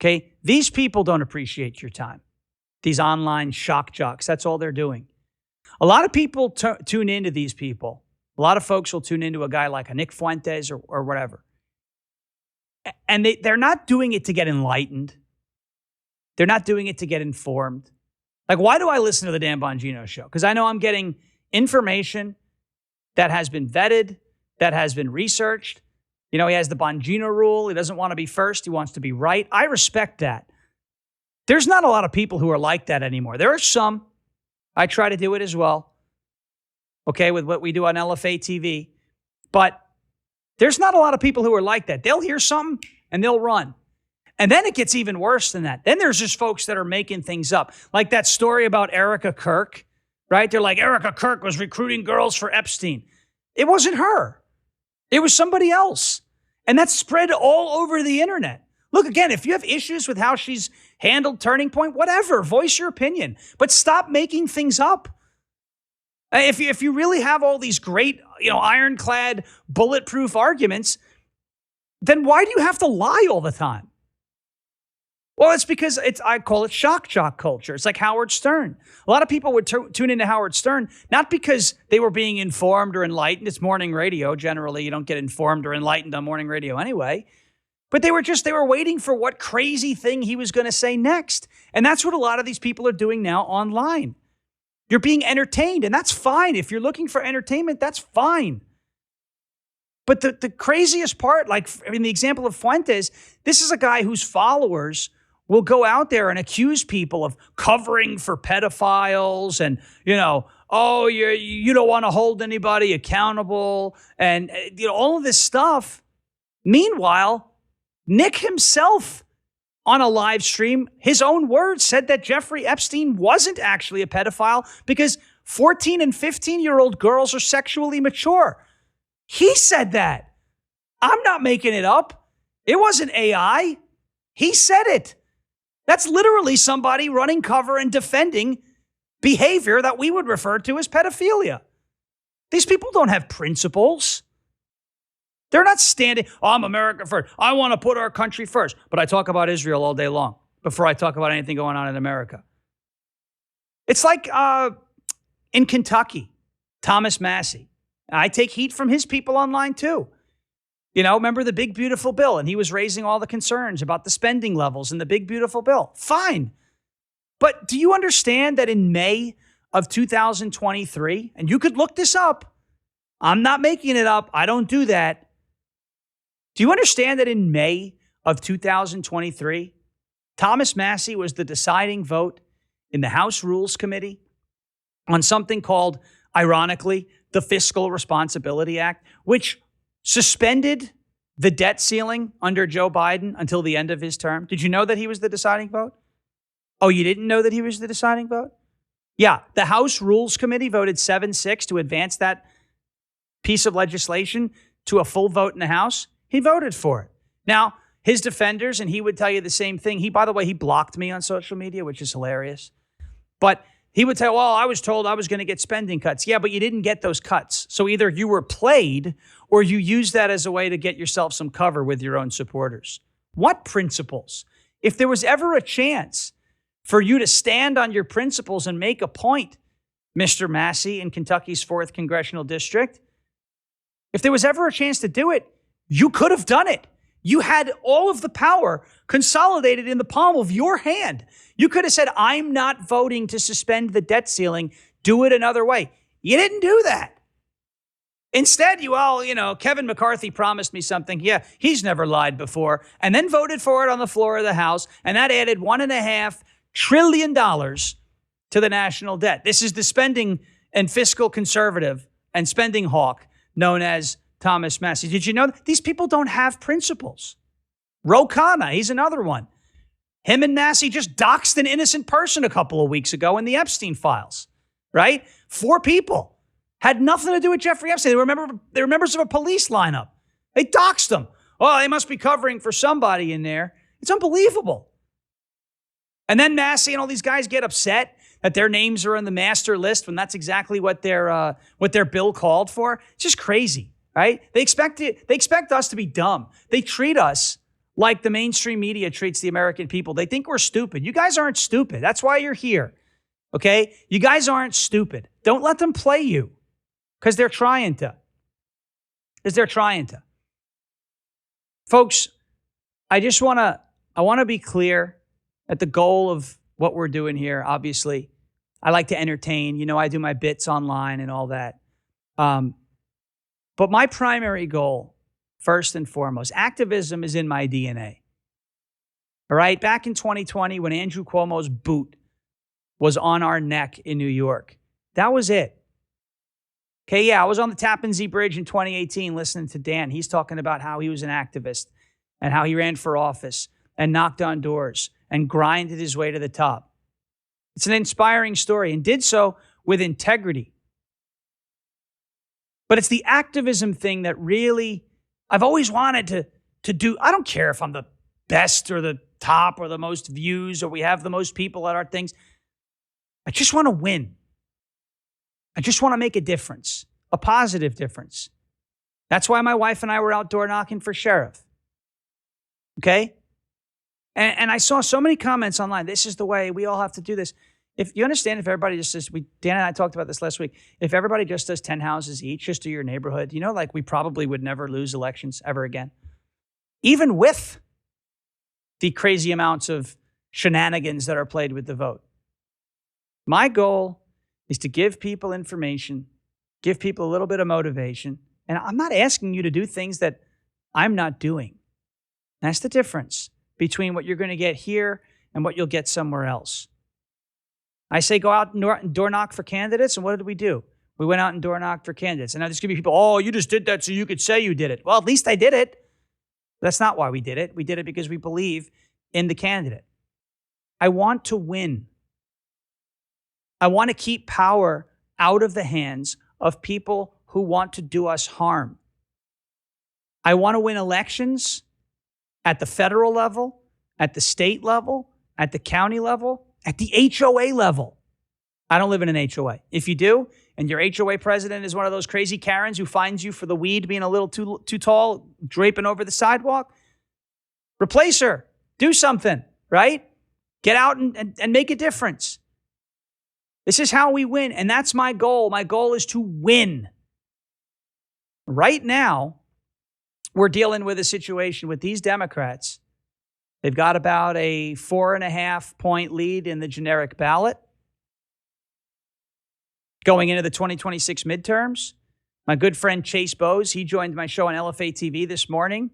Okay? These people don't appreciate your time. These online shock jocks, that's all they're doing. A lot of people tune into these people. A lot of folks will tune into a guy like a Nick Fuentes or whatever. And they're not doing it to get enlightened. They're not doing it to get informed. Like, why do I listen to the Dan Bongino show? Because I know I'm getting information that has been vetted, that has been researched. He has the Bongino rule. He doesn't want to be first. He wants to be right. I respect that. There's not a lot of people who are like that anymore. There are some. I try to do it as well. Okay, with what we do on LFA TV. But there's not a lot of people who are like that. They'll hear something and they'll run. And then it gets even worse than that. Then there's just folks that are making things up. Like that story about Erica Kirk, right? They're like, Erica Kirk was recruiting girls for Epstein. It wasn't her. It was somebody else. And that's spread all over the internet. Look, again, if you have issues with how she's handled Turning Point, whatever, voice your opinion. But stop making things up. If you really have all these great, ironclad, bulletproof arguments, then why do you have to lie all the time? Well, it's because I call it shock jock culture. It's like Howard Stern. A lot of people would tune into Howard Stern, not because they were being informed or enlightened. It's morning radio. Generally, you don't get informed or enlightened on morning radio anyway. But they were waiting for what crazy thing he was going to say next. And that's what a lot of these people are doing now online. You're being entertained, and that's fine. If you're looking for entertainment, that's fine. But the craziest part, like in the example of Fuentes, this is a guy whose followers will go out there and accuse people of covering for pedophiles and, you don't want to hold anybody accountable and, all of this stuff. Meanwhile, Nick himself on a live stream, his own words said that Jeffrey Epstein wasn't actually a pedophile because 14 and 15-year-old girls are sexually mature. He said that. I'm not making it up. It wasn't AI. He said it. That's literally somebody running cover and defending behavior that we would refer to as pedophilia. These people don't have principles. They're not standing, I'm America first. I want to put our country first. But I talk about Israel all day long before I talk about anything going on in America. It's like in Kentucky, Thomas Massey. I take heat from his people online too. Remember the big, beautiful bill, and he was raising all the concerns about the spending levels in the big, beautiful bill. Fine. But do you understand that in May of 2023, and you could look this up, I'm not making it up, I don't do that. Do you understand that in May of 2023, Thomas Massey was the deciding vote in the House Rules Committee on something called, ironically, the Fiscal Responsibility Act, which suspended the debt ceiling under Joe Biden until the end of his term. Did you know that he was the deciding vote? Oh, you didn't know that he was the deciding vote? Yeah, the House Rules Committee voted 7-6 to advance that piece of legislation to a full vote in the House. He voted for it. Now, his defenders, and he would tell you the same thing. By the way, he blocked me on social media, which is hilarious. But he would tell, well, I was told I was going to get spending cuts. Yeah, but you didn't get those cuts. So either you were played or you used that as a way to get yourself some cover with your own supporters. What principles? If there was ever a chance for you to stand on your principles and make a point, Mr. Massey in Kentucky's 4th Congressional District, if there was ever a chance to do it, you could have done it. You had all of the power consolidated in the palm of your hand. You could have said, I'm not voting to suspend the debt ceiling. Do it another way. You didn't do that. Instead, Kevin McCarthy promised me something. Yeah, he's never lied before. And then voted for it on the floor of the House. And that added $1.5 trillion to the national debt. This is the spending and fiscal conservative and spending hawk known as Thomas Massey. Did you know that these people don't have principles? Ro Khanna, he's another one. Him and Massey just doxed an innocent person a couple of weeks ago in the Epstein files, right? 4 people. Had nothing to do with Jeffrey Epstein. They were members of a police lineup. They doxed them. Oh, they must be covering for somebody in there. It's unbelievable. And then Massey and all these guys get upset that their names are on the master list when that's exactly what their bill called for. It's just crazy, right? They expect us to be dumb. They treat us like the mainstream media treats the American people. They think we're stupid. You guys aren't stupid. That's why you're here, okay? You guys aren't stupid. Don't let them play you. Because they're trying to. Folks, I want to be clear that the goal of what we're doing here, obviously, I like to entertain. I do my bits online and all that. But my primary goal, first and foremost, activism is in my DNA. All right? Back in 2020, when Andrew Cuomo's boot was on our neck in New York, that was it. Okay, yeah, I was on the Tappan Zee Bridge in 2018 listening to Dan. He's talking about how he was an activist and how he ran for office and knocked on doors and grinded his way to the top. It's an inspiring story and did so with integrity. But it's the activism thing that really, I've always wanted to do. I don't care if I'm the best or the top or the most views or we have the most people at our things. I just want to win. I just want to make a difference, a positive difference. That's why my wife and I were outdoor knocking for sheriff. Okay? And I saw so many comments online. This is the way we all have to do this. If you understand, if everybody just does, Dan and I talked about this last week. If everybody just does 10 houses each, just to your neighborhood, we probably would never lose elections ever again. Even with the crazy amounts of shenanigans that are played with the vote. My goal is to give people information, give people a little bit of motivation. And I'm not asking you to do things that I'm not doing. That's the difference between what you're going to get here and what you'll get somewhere else. I say go out and door knock for candidates, and what did we do? We went out and door knocked for candidates. And now there's going to be people, oh, you just did that so you could say you did it. Well, at least I did it. That's not why we did it. We did it because we believe in the candidate. I want to win. I want to keep power out of the hands of people who want to do us harm. I want to win elections at the federal level, at the state level, at the county level, at the HOA level. I don't live in an HOA. If you do, and your HOA president is one of those crazy Karens who finds you for the weed being a little too tall, draping over the sidewalk, replace her. Do something, right? Get out and make a difference. This is how we win, and that's my goal. My goal is to win. Right now, we're dealing with a situation with these Democrats. They've got about a 4.5-point lead in the generic ballot. Going into the 2026 midterms, my good friend Chase Bowes, he joined my show on LFA TV this morning.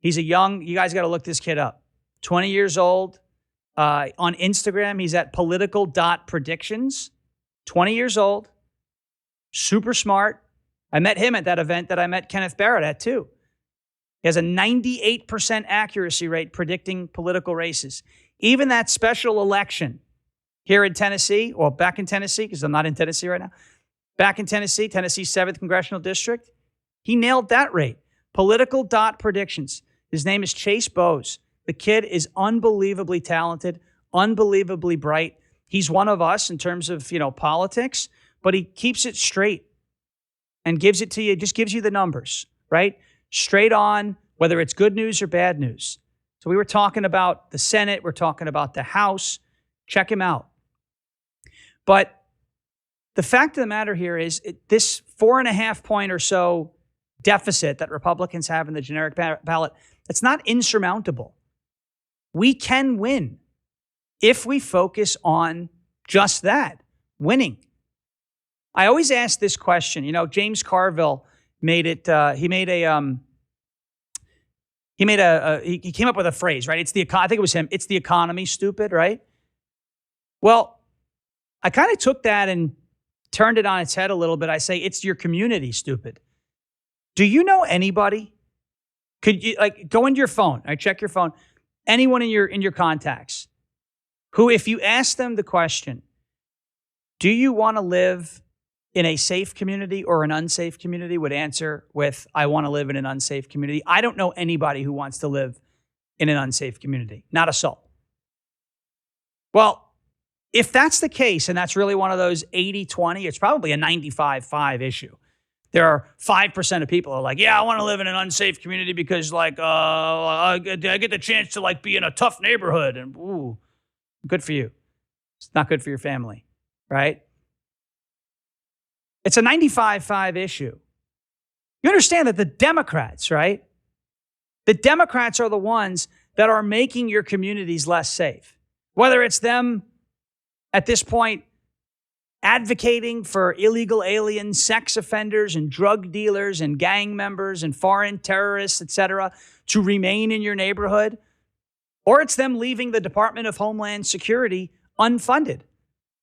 He's you guys got to look this kid up. 20 years old. On Instagram, he's at political.predictions. 20 years old, super smart. I met him at that event that I met Kenneth Barrett at too. He has a 98% accuracy rate predicting political races. Even that special election here in Tennessee, or back in Tennessee, because I'm not in Tennessee right now, back in Tennessee's 7th Congressional District, he nailed that rate. Political.predictions. His name is Chase Bowes. The kid is unbelievably talented, unbelievably bright. He's one of us in terms of, politics, but he keeps it straight and gives it to you, just gives you the numbers, right? Straight on, whether it's good news or bad news. So we were talking about the Senate. We're talking about the House. Check him out. But the fact of the matter here is this 4.5 point or so deficit that Republicans have in the generic ballot, it's not insurmountable. We can win if we focus on just that, winning. I always ask this question. You know, James Carville made it. He came up with a phrase, right? I think it was him. It's the economy, stupid, right? Well, I kind of took that and turned it on its head a little bit. I say it's your community, stupid. Do you know anybody? Could you go into your phone? I check your phone. Anyone in your contacts who, if you ask them the question, do you want to live in a safe community or an unsafe community, would answer with, I want to live in an unsafe community. I don't know anybody who wants to live in an unsafe community. Not a soul. Well, if that's the case, and that's really one of those 80-20, it's probably a 95-5 issue. There are 5% of people who are like, yeah, I want to live in an unsafe community because I get the chance to be in a tough neighborhood. And ooh, good for you. It's not good for your family, right? It's a 95-5 issue. You understand that the Democrats, right? The Democrats are the ones that are making your communities less safe. Whether it's them at this point advocating for illegal aliens, sex offenders, and drug dealers, and gang members, and foreign terrorists, etc., to remain in your neighborhood, or it's them leaving the Department of Homeland Security unfunded.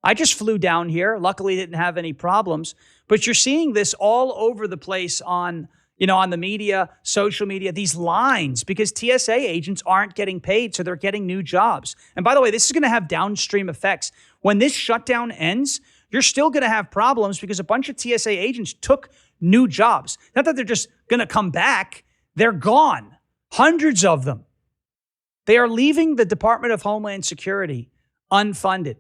I just flew down here. Luckily, didn't have any problems. But you're seeing this all over the place on the media, social media, these lines, because TSA agents aren't getting paid, so they're getting new jobs. And by the way, this is going to have downstream effects. When this shutdown ends, you're still going to have problems because a bunch of TSA agents took new jobs. Not that they're just going to come back. They're gone. Hundreds of them. They are leaving the Department of Homeland Security unfunded.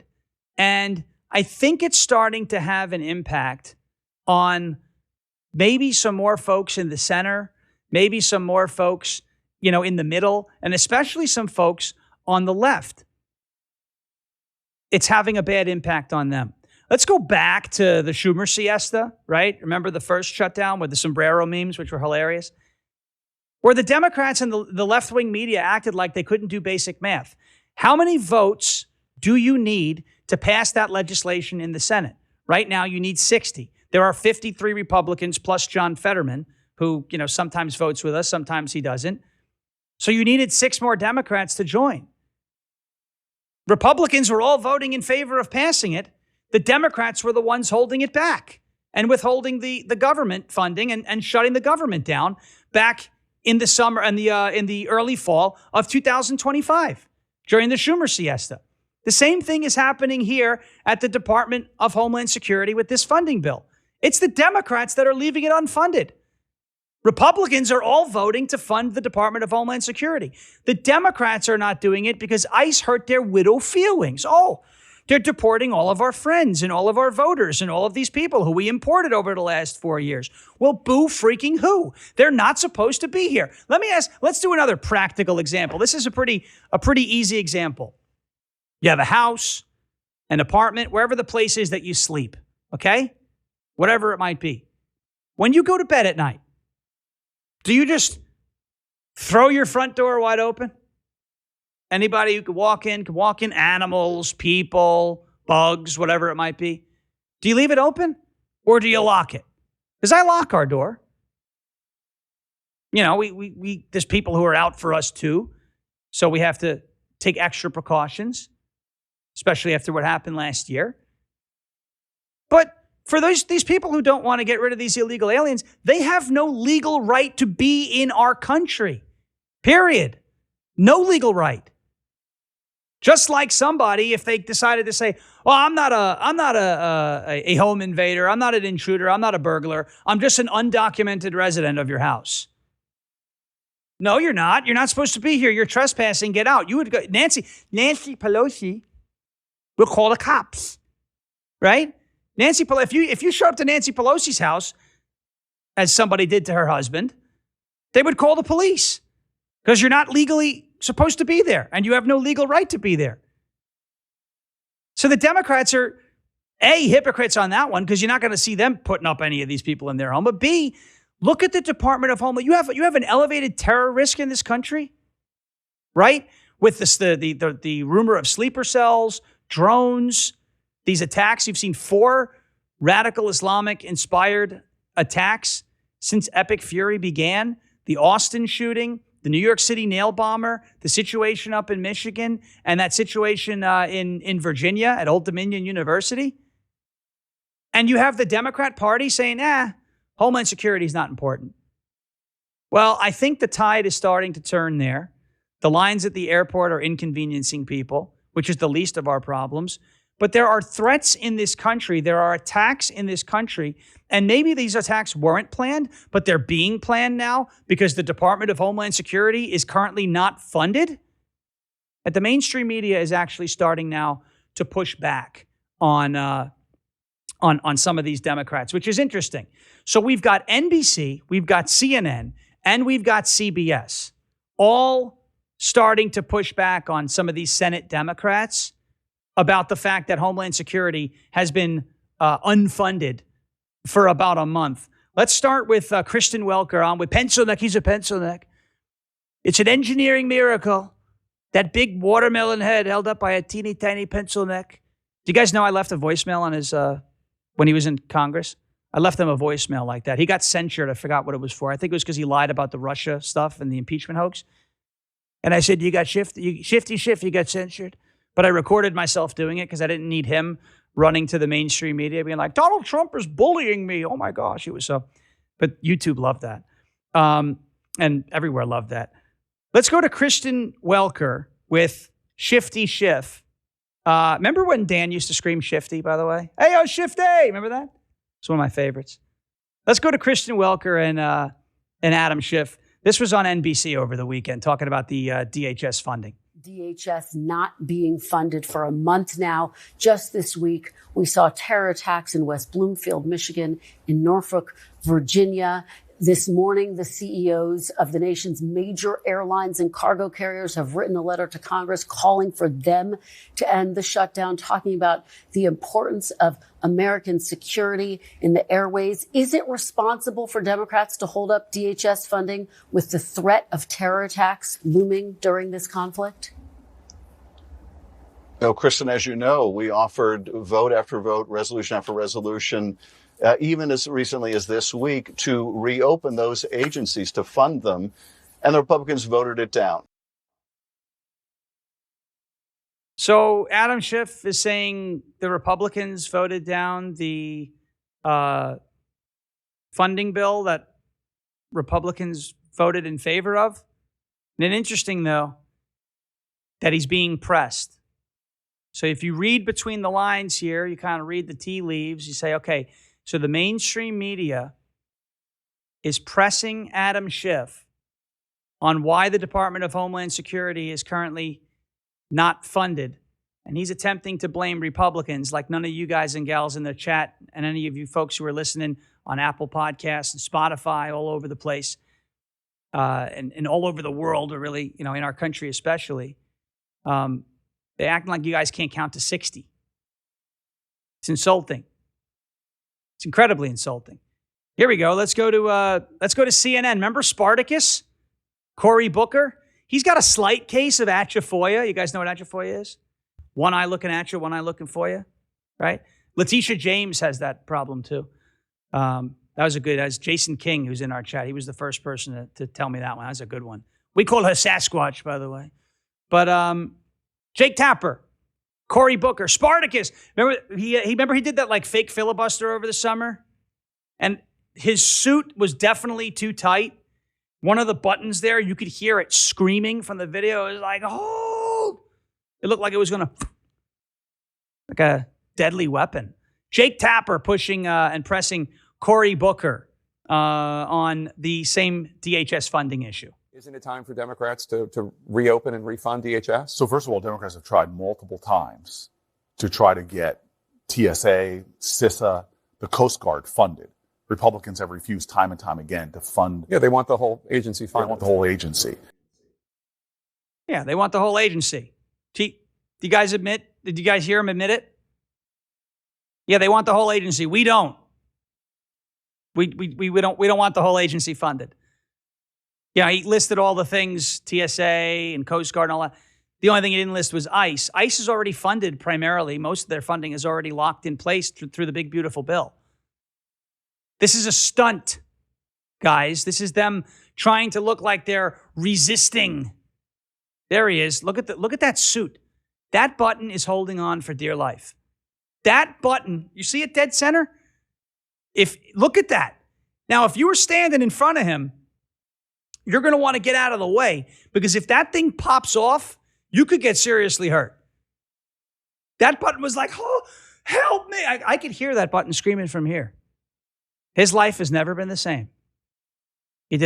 And I think it's starting to have an impact on maybe some more folks in the center, maybe some more folks, in the middle, and especially some folks on the left. It's having a bad impact on them. Let's go back to the Schumer siesta, right? Remember the first shutdown with the sombrero memes, which were hilarious? Where the Democrats and the left-wing media acted like they couldn't do basic math. How many votes do you need to pass that legislation in the Senate? Right now, you need 60. There are 53 Republicans plus John Fetterman, who, sometimes votes with us, sometimes he doesn't. So you needed 6 more Democrats to join. Republicans were all voting in favor of passing it. The Democrats were the ones holding it back and withholding the government funding and shutting the government down back in the summer and in the early fall of 2025 during the Schumer siesta. The same thing is happening here at the Department of Homeland Security with this funding bill. It's the Democrats that are leaving it unfunded. Republicans are all voting to fund the Department of Homeland Security. The Democrats are not doing it because ICE hurt their widow feelings. Oh, they're deporting all of our friends and all of our voters and all of these people who we imported over the last 4 years. Well, boo freaking who? They're not supposed to be here. Let's do another practical example. This is a pretty easy example. You have a house, an apartment, wherever the place is that you sleep, okay? Whatever it might be. When you go to bed at night, do you just throw your front door wide open? Anybody who could walk in, animals, people, bugs, whatever it might be. Do you leave it open or do you lock it? Because I lock our door. There's people who are out for us too. So we have to take extra precautions, especially after what happened last year. But for these people who don't want to get rid of these illegal aliens, they have no legal right to be in our country. Period. No legal right. Just like somebody, if they decided to say, well, I'm not a home invader, I'm not an intruder, I'm not a burglar, I'm just an undocumented resident of your house. No, you're not. You're not supposed to be here. You're trespassing. Get out. You would go. Nancy Pelosi will call the cops, right? Nancy Pelosi. If you show up to Nancy Pelosi's house, as somebody did to her husband, they would call the police because you're not legally supposed to be there, and you have no legal right to be there. So the Democrats are, A, hypocrites on that one, because you're not going to see them putting up any of these people in their home. But B, look at the Department of Homeland. You have an elevated terror risk in this country, right? With this, the rumor of sleeper cells, drones, these attacks. You've seen 4 radical Islamic-inspired attacks since Epic Fury began. The Austin shooting, the New York City nail bomber, the situation up in Michigan, and that situation in Virginia at Old Dominion University. And you have the Democrat Party saying, Homeland Security is not important. Well, I think the tide is starting to turn there. The lines at the airport are inconveniencing people, which is the least of our problems. But there are threats in this country. There are attacks in this country. And maybe these attacks weren't planned, but they're being planned now because the Department of Homeland Security is currently not funded. And the mainstream media is actually starting now to push back on some of these Democrats, which is interesting. So we've got NBC, we've got CNN, and we've got CBS, all starting to push back on some of these Senate Democrats about the fact that Homeland Security has been unfunded for about a month. Let's start with Kristen Welker on with Pencil Neck. He's a pencil neck. It's an engineering miracle. That big watermelon head held up by a teeny tiny pencil neck. Do you guys know I left a voicemail on his, when he was in Congress? I left him a voicemail like that. He got censured. I forgot what it was for. I think it was because he lied about the Russia stuff and the impeachment hoax. And I said, you got shifty, you got censured. But I recorded myself doing it because I didn't need him running to the mainstream media being like, Donald Trump is bullying me. Oh my gosh, it was so. But YouTube loved that. And everywhere loved that. Let's go to Kristen Welker with Shifty Schiff. Remember when Dan used to scream Shifty, by the way? Hey, yo, Shifty! Remember that? It's one of my favorites. Let's go to Kristen Welker and Adam Schiff. This was on NBC over the weekend, talking about the DHS funding. DHS not being funded for a month now. Just this week, we saw terror attacks in West Bloomfield, Michigan, in Norfolk, Virginia. This morning, the CEOs of the nation's major airlines and cargo carriers have written a letter to Congress calling for them to end the shutdown, talking about the importance of American security in the airways. Is it responsible for Democrats to hold up DHS funding with the threat of terror attacks looming during this conflict? No, Kristen, as you know, we offered vote after vote, resolution after resolution, even as recently as this week, to reopen those agencies, to fund them, and the Republicans voted it down. So Adam Schiff is saying the Republicans voted down the funding bill that Republicans voted in favor of. And interesting, though, that he's being pressed. So if you read between the lines here, you kind of read the tea leaves, you say, okay, so the mainstream media is pressing Adam Schiff on why the Department of Homeland Security is currently not funded. And he's attempting to blame Republicans like none of you guys and gals in the chat and any of you folks who are listening on Apple Podcasts and Spotify all over the place and all over the world, or really, in our country especially. They act like you guys can't count to 60. It's insulting. It's incredibly insulting. Here we go. Let's go to CNN. Remember Spartacus? Cory Booker? He's got a slight case of atrophoia. You guys know what atrophoia is? One eye looking at you, one eye looking for you, right? Letitia James has that problem too. That was Jason King, who's in our chat. He was the first person to tell me that one. That was a good one. We call her Sasquatch, by the way. But Jake Tapper, Cory Booker, Spartacus. Remember he did that like fake filibuster over the summer? And his suit was definitely too tight. One of the buttons there, you could hear it screaming from the video. It was like, oh! It looked like it was going to, like a deadly weapon. Jake Tapper pushing and pressing Cory Booker on the same DHS funding issue. Isn't it time for Democrats to reopen and refund DHS? So first of all, Democrats have tried multiple times to try to get TSA, CISA, the Coast Guard funded. Republicans have refused time and time again to fund. Yeah, they want the whole agency funded. They want the whole agency. Yeah, they want the whole agency. Do you guys admit? Did you guys hear him admit it? Yeah, they want the whole agency. We don't. We don't want the whole agency funded. Yeah, he listed all the things, TSA and Coast Guard and all that. The only thing he didn't list was ICE. ICE is already funded primarily. Most of their funding is already locked in place through the big, beautiful bill. This is a stunt, guys. This is them trying to look like they're resisting. There he is. Look at that suit. That button is holding on for dear life. That button, you see it dead center? Look at that. Now, if you were standing in front of him, you're going to want to get out of the way, because if that thing pops off, you could get seriously hurt. That button was like, oh, help me. I could hear that button screaming from here. His life has never been the same. He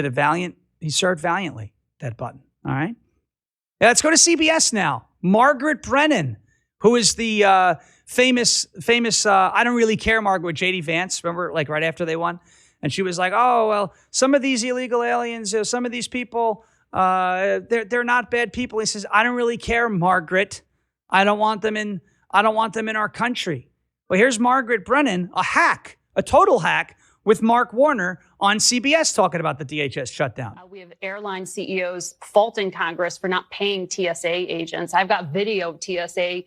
served valiantly, that button. All right. Yeah, let's go to CBS now. Margaret Brennan, who is the famous, I don't really care Margaret with J.D. Vance. Remember, like right after they won? And she was like, oh, well, some of these illegal aliens, some of these people, they're not bad people. He says, I don't really care, Margaret. I don't want them in our country. Well, here's Margaret Brennan, a total hack, with Mark Warner on CBS talking about the DHS shutdown. We have airline CEOs faulting Congress for not paying TSA agents. I've got video of TSA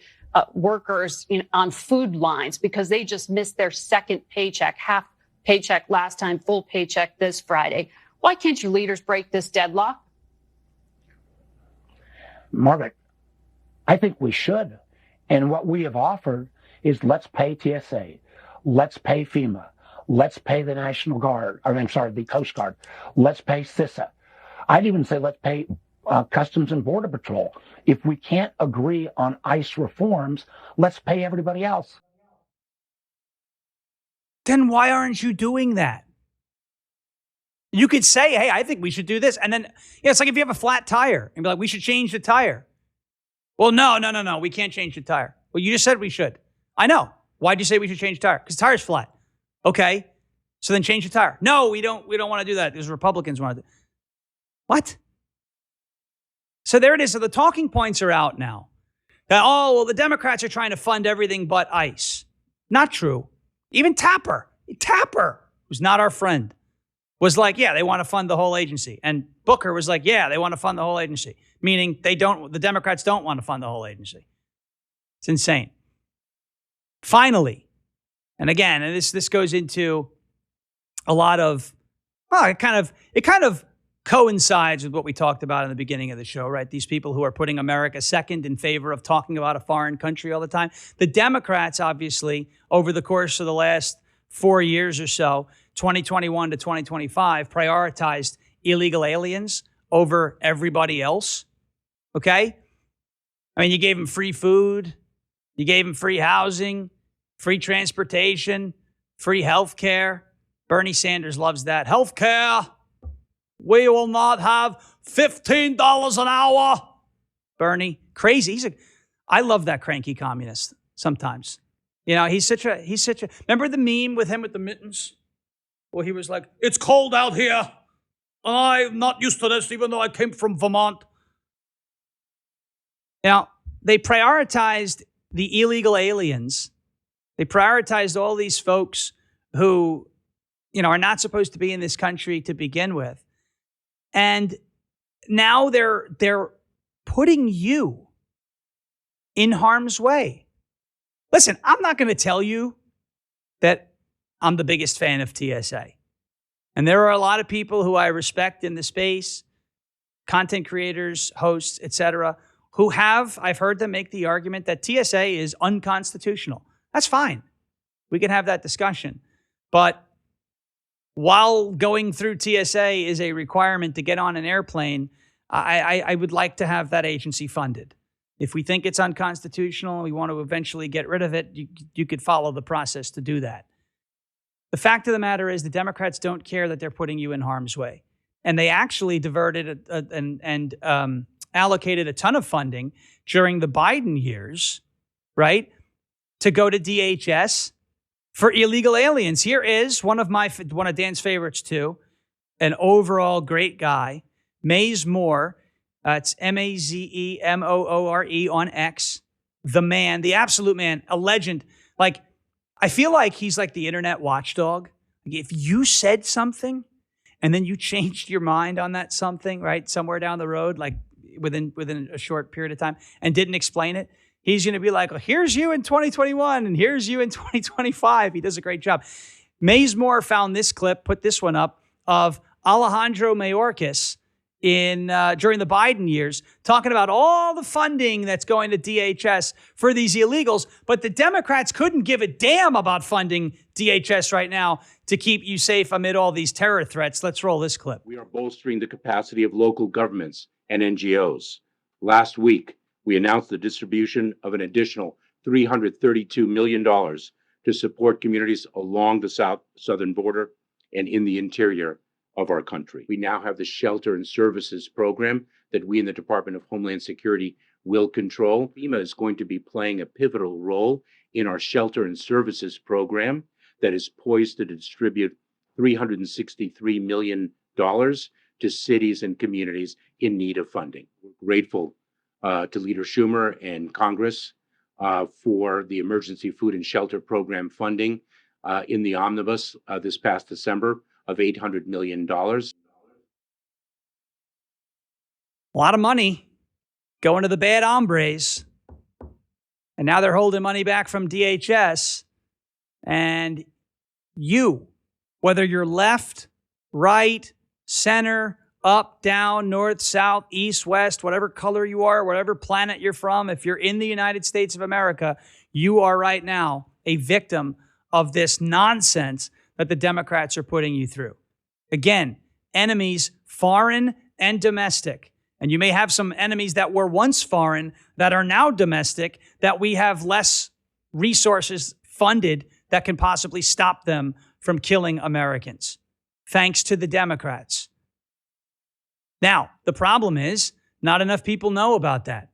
workers on food lines because they just missed their second paycheck, half paycheck last time, full paycheck this Friday. Why can't your leaders break this deadlock? Margaret, I think we should. And what we have offered is let's pay TSA, let's pay FEMA, let's pay the National Guard, the Coast Guard, let's pay CISA. I'd even say let's pay Customs and Border Patrol. If we can't agree on ICE reforms, let's pay everybody else. Then why aren't you doing that? You could say, hey, I think we should do this. And then, it's like if you have a flat tire and be like, we should change the tire. Well, no, we can't change the tire. Well, you just said we should. I know. Why'd you say we should change the tire? Because the tire's flat. Okay. So then change the tire. No, we don't want to do that because Republicans want to do. What? So there it is. So the talking points are out now. The Democrats are trying to fund everything but ICE. Not true. Even Tapper, who's not our friend, was like, yeah, they want to fund the whole agency. And Booker was like, yeah, they want to fund the whole agency. Meaning the Democrats don't want to fund the whole agency. It's insane. Finally, and again, and this goes into a lot of, it kind of coincides with what we talked about in the beginning of the show, right? These people who are putting America second in favor of talking about a foreign country all the time. The Democrats, obviously, over the course of the last 4 years or so, 2021 to 2025, prioritized illegal aliens over everybody else. Okay? I mean, you gave them free food, you gave them free housing, free transportation, free health care. Bernie Sanders loves that. Health care. We will not have $15 an hour. Bernie, crazy. I love that cranky communist sometimes. He's such a, remember the meme with him with the mittens? Well, he was like, it's cold out here. And I'm not used to this, even though I came from Vermont. Now, they prioritized the illegal aliens. They prioritized all these folks who, are not supposed to be in this country to begin with. And now they're putting you in harm's way. Listen, I'm not going to tell you that I'm the biggest fan of TSA. And there are a lot of people who I respect in the space, content creators, hosts, etc., who I've heard them make the argument that TSA is unconstitutional. That's fine. We can have that discussion. But while going through TSA is a requirement to get on an airplane, I would like to have that agency funded. If we think it's unconstitutional and we want to eventually get rid of it, you could follow the process to do that. The fact of the matter is the Democrats don't care that they're putting you in harm's way. And they actually diverted and allocated a ton of funding during the Biden years, right, to go to DHS for illegal aliens. Here is one of Dan's favorites too, an overall great guy, Maze Moore, It's Mazemoore on X. The man, the absolute man, a legend. Like, I feel like he's like the internet watchdog. If you said something and then you changed your mind on that something, right, somewhere down the road, like within a short period of time, and didn't explain it, he's going to be like, well, here's you in 2021 and here's you in 2025. He does a great job. Mazemore found this clip, put this one up, of Alejandro Mayorkas during the Biden years, talking about all the funding that's going to DHS for these illegals. But the Democrats couldn't give a damn about funding DHS right now to keep you safe amid all these terror threats. Let's roll this clip. We are bolstering the capacity of local governments and NGOs. Last week, we announced the distribution of an additional $332 million to support communities along the southern border and in the interior of our country. We now have the Shelter and Services Program that we in the Department of Homeland Security will control. FEMA is going to be playing a pivotal role in our Shelter and Services Program that is poised to distribute $363 million to cities and communities in need of funding. We're grateful to Leader Schumer and Congress for the Emergency Food and Shelter Program funding in the omnibus this past December of $800 million. A lot of money going to the bad hombres. And now they're holding money back from DHS. And you, whether you're left, right, center, up, down, north, south, east, west, whatever color you are, whatever planet you're from, if you're in the United States of America, you are right now a victim of this nonsense that the Democrats are putting you through. Again, enemies, foreign and domestic. And you may have some enemies that were once foreign that are now domestic, that we have less resources funded that can possibly stop them from killing Americans, thanks to the Democrats. Now, the problem is not enough people know about that.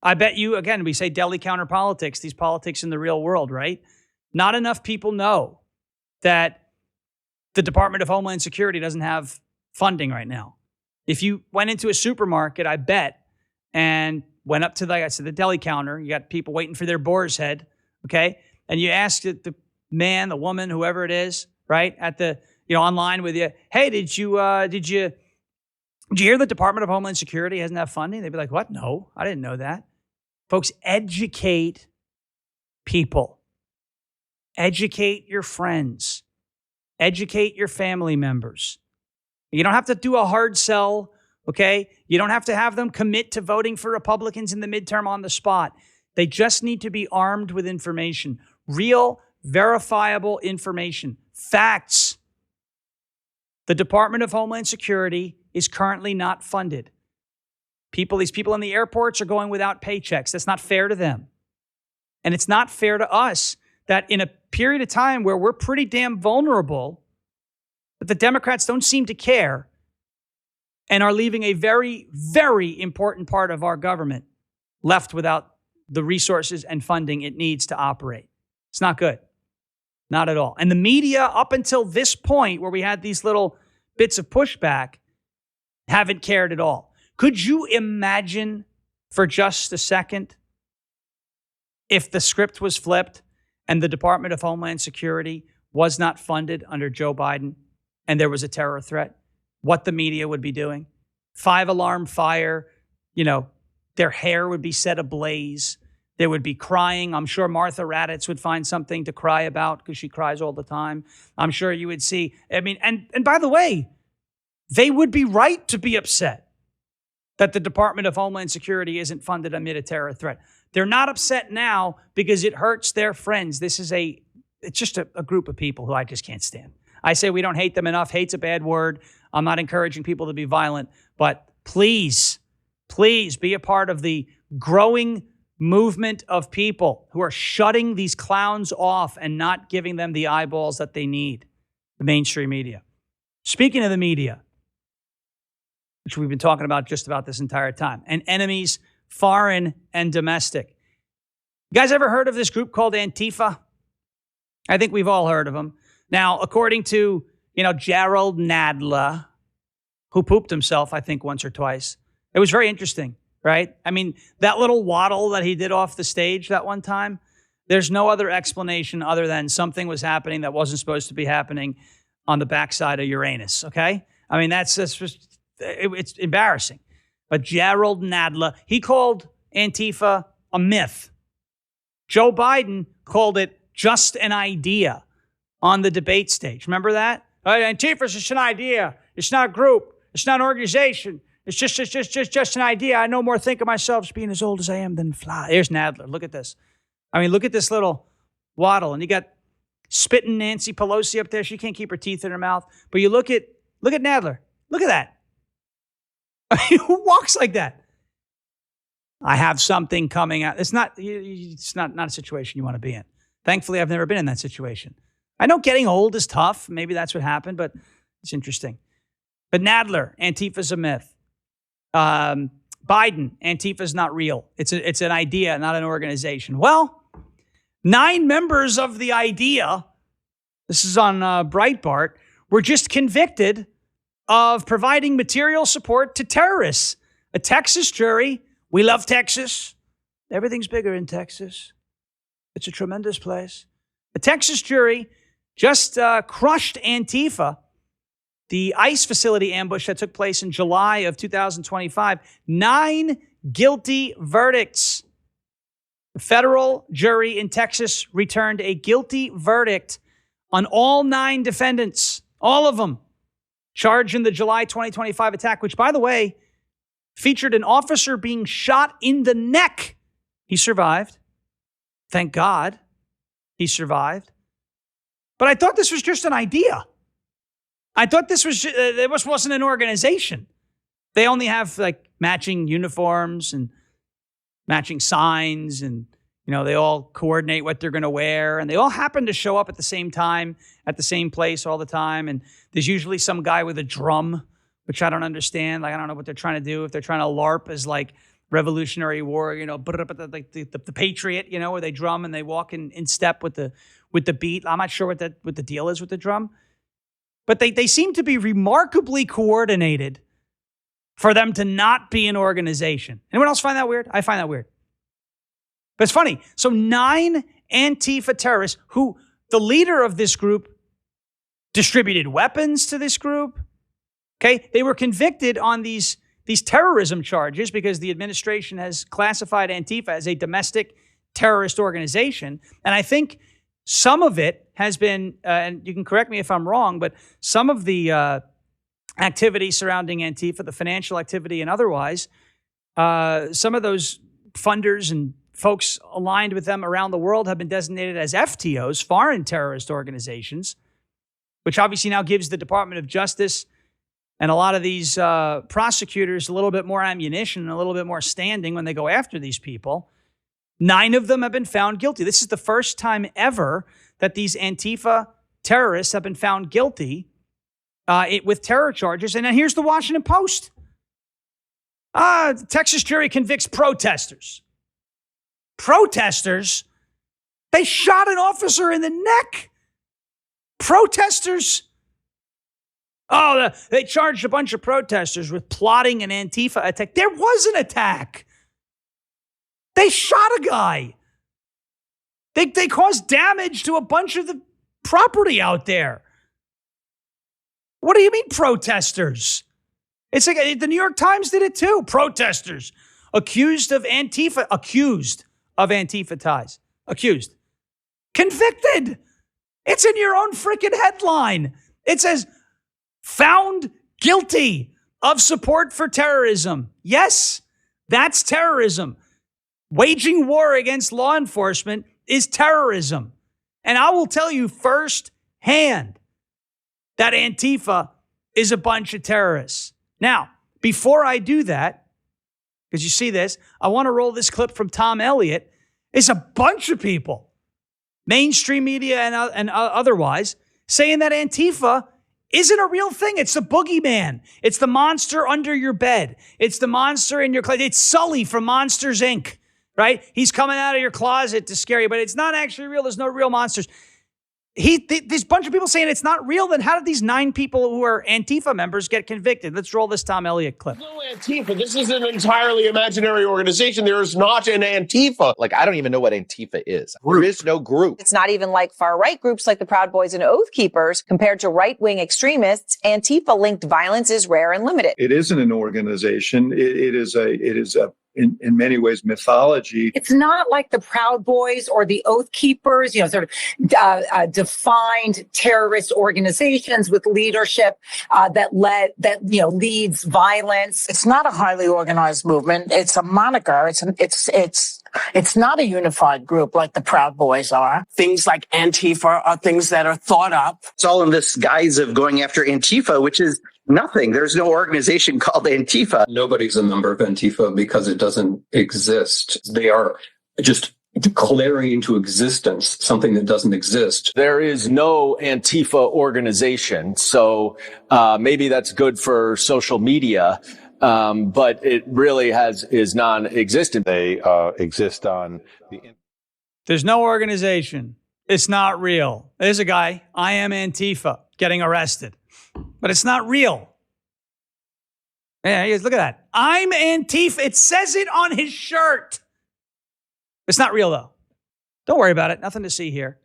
I bet you, again, we say deli counter politics, these politics in the real world, right? Not enough people know that the Department of Homeland Security doesn't have funding right now. If you went into a supermarket, I bet, and went up to, like I said, the deli counter, you got people waiting for their boar's head, okay? And you ask the man, the woman, whoever it is, right, at the, online with you, hey, did you hear the Department of Homeland Security doesn't have funding? They'd be like, what? No, I didn't know that. Folks, educate people. Educate your friends. Educate your family members. You don't have to do a hard sell, okay? You don't have to have them commit to voting for Republicans in the midterm on the spot. They just need to be armed with information. Real, verifiable information. Facts. The Department of Homeland Security is currently not funded. These people in the airports are going without paychecks. That's not fair to them. And it's not fair to us that in a period of time where we're pretty damn vulnerable, that the Democrats don't seem to care and are leaving a very, very important part of our government left without the resources and funding it needs to operate. It's not good. Not at all. And the media, up until this point where we had these little bits of pushback, haven't cared at all. Could you imagine for just a second if the script was flipped and the Department of Homeland Security was not funded under Joe Biden and there was a terror threat, what the media would be doing? 5-alarm fire, their hair would be set ablaze. There would be crying. I'm sure Martha Raddatz would find something to cry about because she cries all the time. I'm sure you would see. And by the way, they would be right to be upset that the Department of Homeland Security isn't funded amid a terror threat. They're not upset now because it hurts their friends. It's just a group of people who I just can't stand. I say we don't hate them enough. Hate's a bad word. I'm not encouraging people to be violent, but please be a part of the growing movement of people who are shutting these clowns off and not giving them the eyeballs that they need, the mainstream media. Speaking of the media, which we've been talking about just about this entire time, and enemies, foreign and domestic. You guys ever heard of this group called Antifa? I think we've all heard of them. Now, according to, Gerald Nadler, who pooped himself, I think, once or twice, It was very interesting, right? I mean, that little waddle that he did off the stage that one time, there's no other explanation other than something was happening that wasn't supposed to be happening on the backside of Uranus, okay? I mean, that's just, it's embarrassing. But Gerald Nadler, he called Antifa a myth. Joe Biden called it just an idea on the debate stage. Remember that? Antifa is just an idea. It's not a group. It's not an organization. It's just an idea. I no more think of myself as being as old as I am than fly. Here's Nadler. Look at this. I mean, look at this little waddle. And you got spitting Nancy Pelosi up there. She can't keep her teeth in her mouth. But you look at Nadler. Look at that. I mean, who walks like that? I have something coming out. It's not a situation you want to be in. Thankfully, I've never been in that situation. I know getting old is tough. Maybe that's what happened, but it's interesting. But Nadler, Antifa's a myth. Biden, Antifa's not real. It's an idea, not an organization. Well, 9 members of the idea, this is on Breitbart, were just convicted of providing material support to terrorists. A Texas jury, we love Texas. Everything's bigger in Texas. It's a tremendous place. A Texas jury just crushed Antifa. The ICE facility ambush that took place in July of 2025, 9 guilty verdicts. The federal jury in Texas returned a guilty verdict on all 9 defendants, all of them, charged in the July 2025 attack, which, by the way, featured an officer being shot in the neck. He survived. Thank God he survived. But I thought this was just an idea. I thought this wasn't an organization. They only have like matching uniforms and matching signs, and they all coordinate what they're going to wear, and they all happen to show up at the same time at the same place all the time. And there's usually some guy with a drum, which I don't understand. Like, I don't know what they're trying to do. If they're trying to LARP as like Revolutionary War, like the Patriot, where they drum and they walk in step with the beat. I'm not sure what the deal is with the drum. But they seem to be remarkably coordinated for them to not be an organization. Anyone else find that weird? I find that weird. But it's funny. So 9 Antifa terrorists who the leader of this group distributed weapons to this group. Okay, they were convicted on these terrorism charges because the administration has classified Antifa as a domestic terrorist organization. And I think some of it has been, and you can correct me if I'm wrong, but some of the activity surrounding Antifa, the financial activity and otherwise, some of those funders and folks aligned with them around the world have been designated as FTOs, foreign terrorist organizations, which obviously now gives the Department of Justice and a lot of these prosecutors a little bit more ammunition and a little bit more standing when they go after these people. 9 of them have been found guilty. This is the first time ever that these Antifa terrorists have been found guilty with terror charges. And then here's the Washington Post. The Texas jury convicts protesters. Protesters? They shot an officer in the neck. Protesters? Oh, they charged a bunch of protesters with plotting an Antifa attack. There was an attack. They shot a guy. They caused damage to a bunch of the property out there. What do you mean protesters? It's like the New York Times did it too. Protesters accused of Antifa ties. Accused. Convicted. It's in your own freaking headline. It says, found guilty of support for terrorism. Yes, that's terrorism. Waging war against law enforcement is terrorism. And I will tell you firsthand that Antifa is a bunch of terrorists. Now, before I do that, because you see this, I want to roll this clip from Tom Elliott. It's a bunch of people, mainstream media and otherwise, saying that Antifa isn't a real thing. It's the boogeyman. It's the monster under your bed. It's the monster in your closet. It's Sully from Monsters, Inc., right? He's coming out of your closet to scare you, but it's not actually real. There's no real monsters. this bunch of people saying it's not real. Then how did these 9 people who are Antifa members get convicted? Let's roll this Tom Elliott clip. No Antifa. This is an entirely imaginary organization. There is not an Antifa. Like, I don't even know what Antifa is. There is no group. It's not even like far-right groups like the Proud Boys and Oath Keepers. Compared to right-wing extremists, Antifa-linked violence is rare and limited. It isn't an organization. It is in many ways mythology. It's not like the Proud Boys or the Oath Keepers, sort of defined terrorist organizations with leadership that leads violence. It's not a highly organized movement. It's a moniker. It's not a unified group like the Proud Boys are. Things like Antifa are things that are thought up. It's all in this guise of going after Antifa, which is nothing. There's no organization called Antifa. Nobody's a member of Antifa because it doesn't exist. They are just declaring into existence something that doesn't exist. There is no Antifa organization, so maybe that's good for social media, but it really is non-existent. They exist on the... There's no organization. It's not real. There's a guy, I am Antifa, getting arrested. But it's not real. Yeah, look at that. I'm Antifa. It says it on his shirt. It's not real, though. Don't worry about it. Nothing to see here.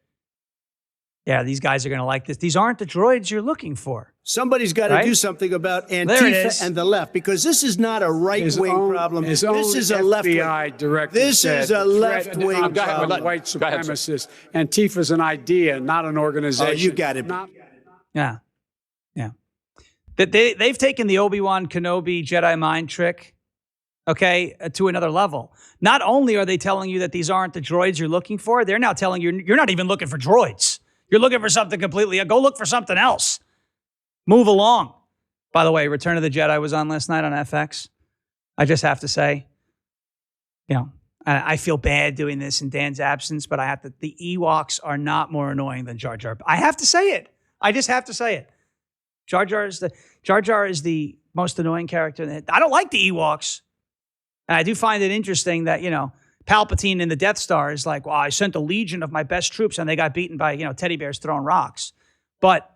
Yeah, these guys are going to like this. These aren't the droids you're looking for. Somebody's got to do something about Antifa and the left, because this is not a right-wing problem. This is a left-wing. This is a left-wing problem. White supremacists. Antifa's an idea, not an organization. Oh, you got it. Yeah. They've taken the Obi-Wan Kenobi Jedi mind trick, okay, to another level. Not only are they telling you that these aren't the droids you're looking for, they're now telling you you're not even looking for droids. You're looking for something completely. Go look for something else. Move along. By the way, Return of the Jedi was on last night on FX. I just have to say, I feel bad doing this in Dan's absence, but the Ewoks are not more annoying than Jar Jar. I have to say it. I just have to say it. Jar Jar is the most annoying character. I don't like the Ewoks. And I do find it interesting that, Palpatine in the Death Star is like, well, I sent a legion of my best troops and they got beaten by, teddy bears throwing rocks. But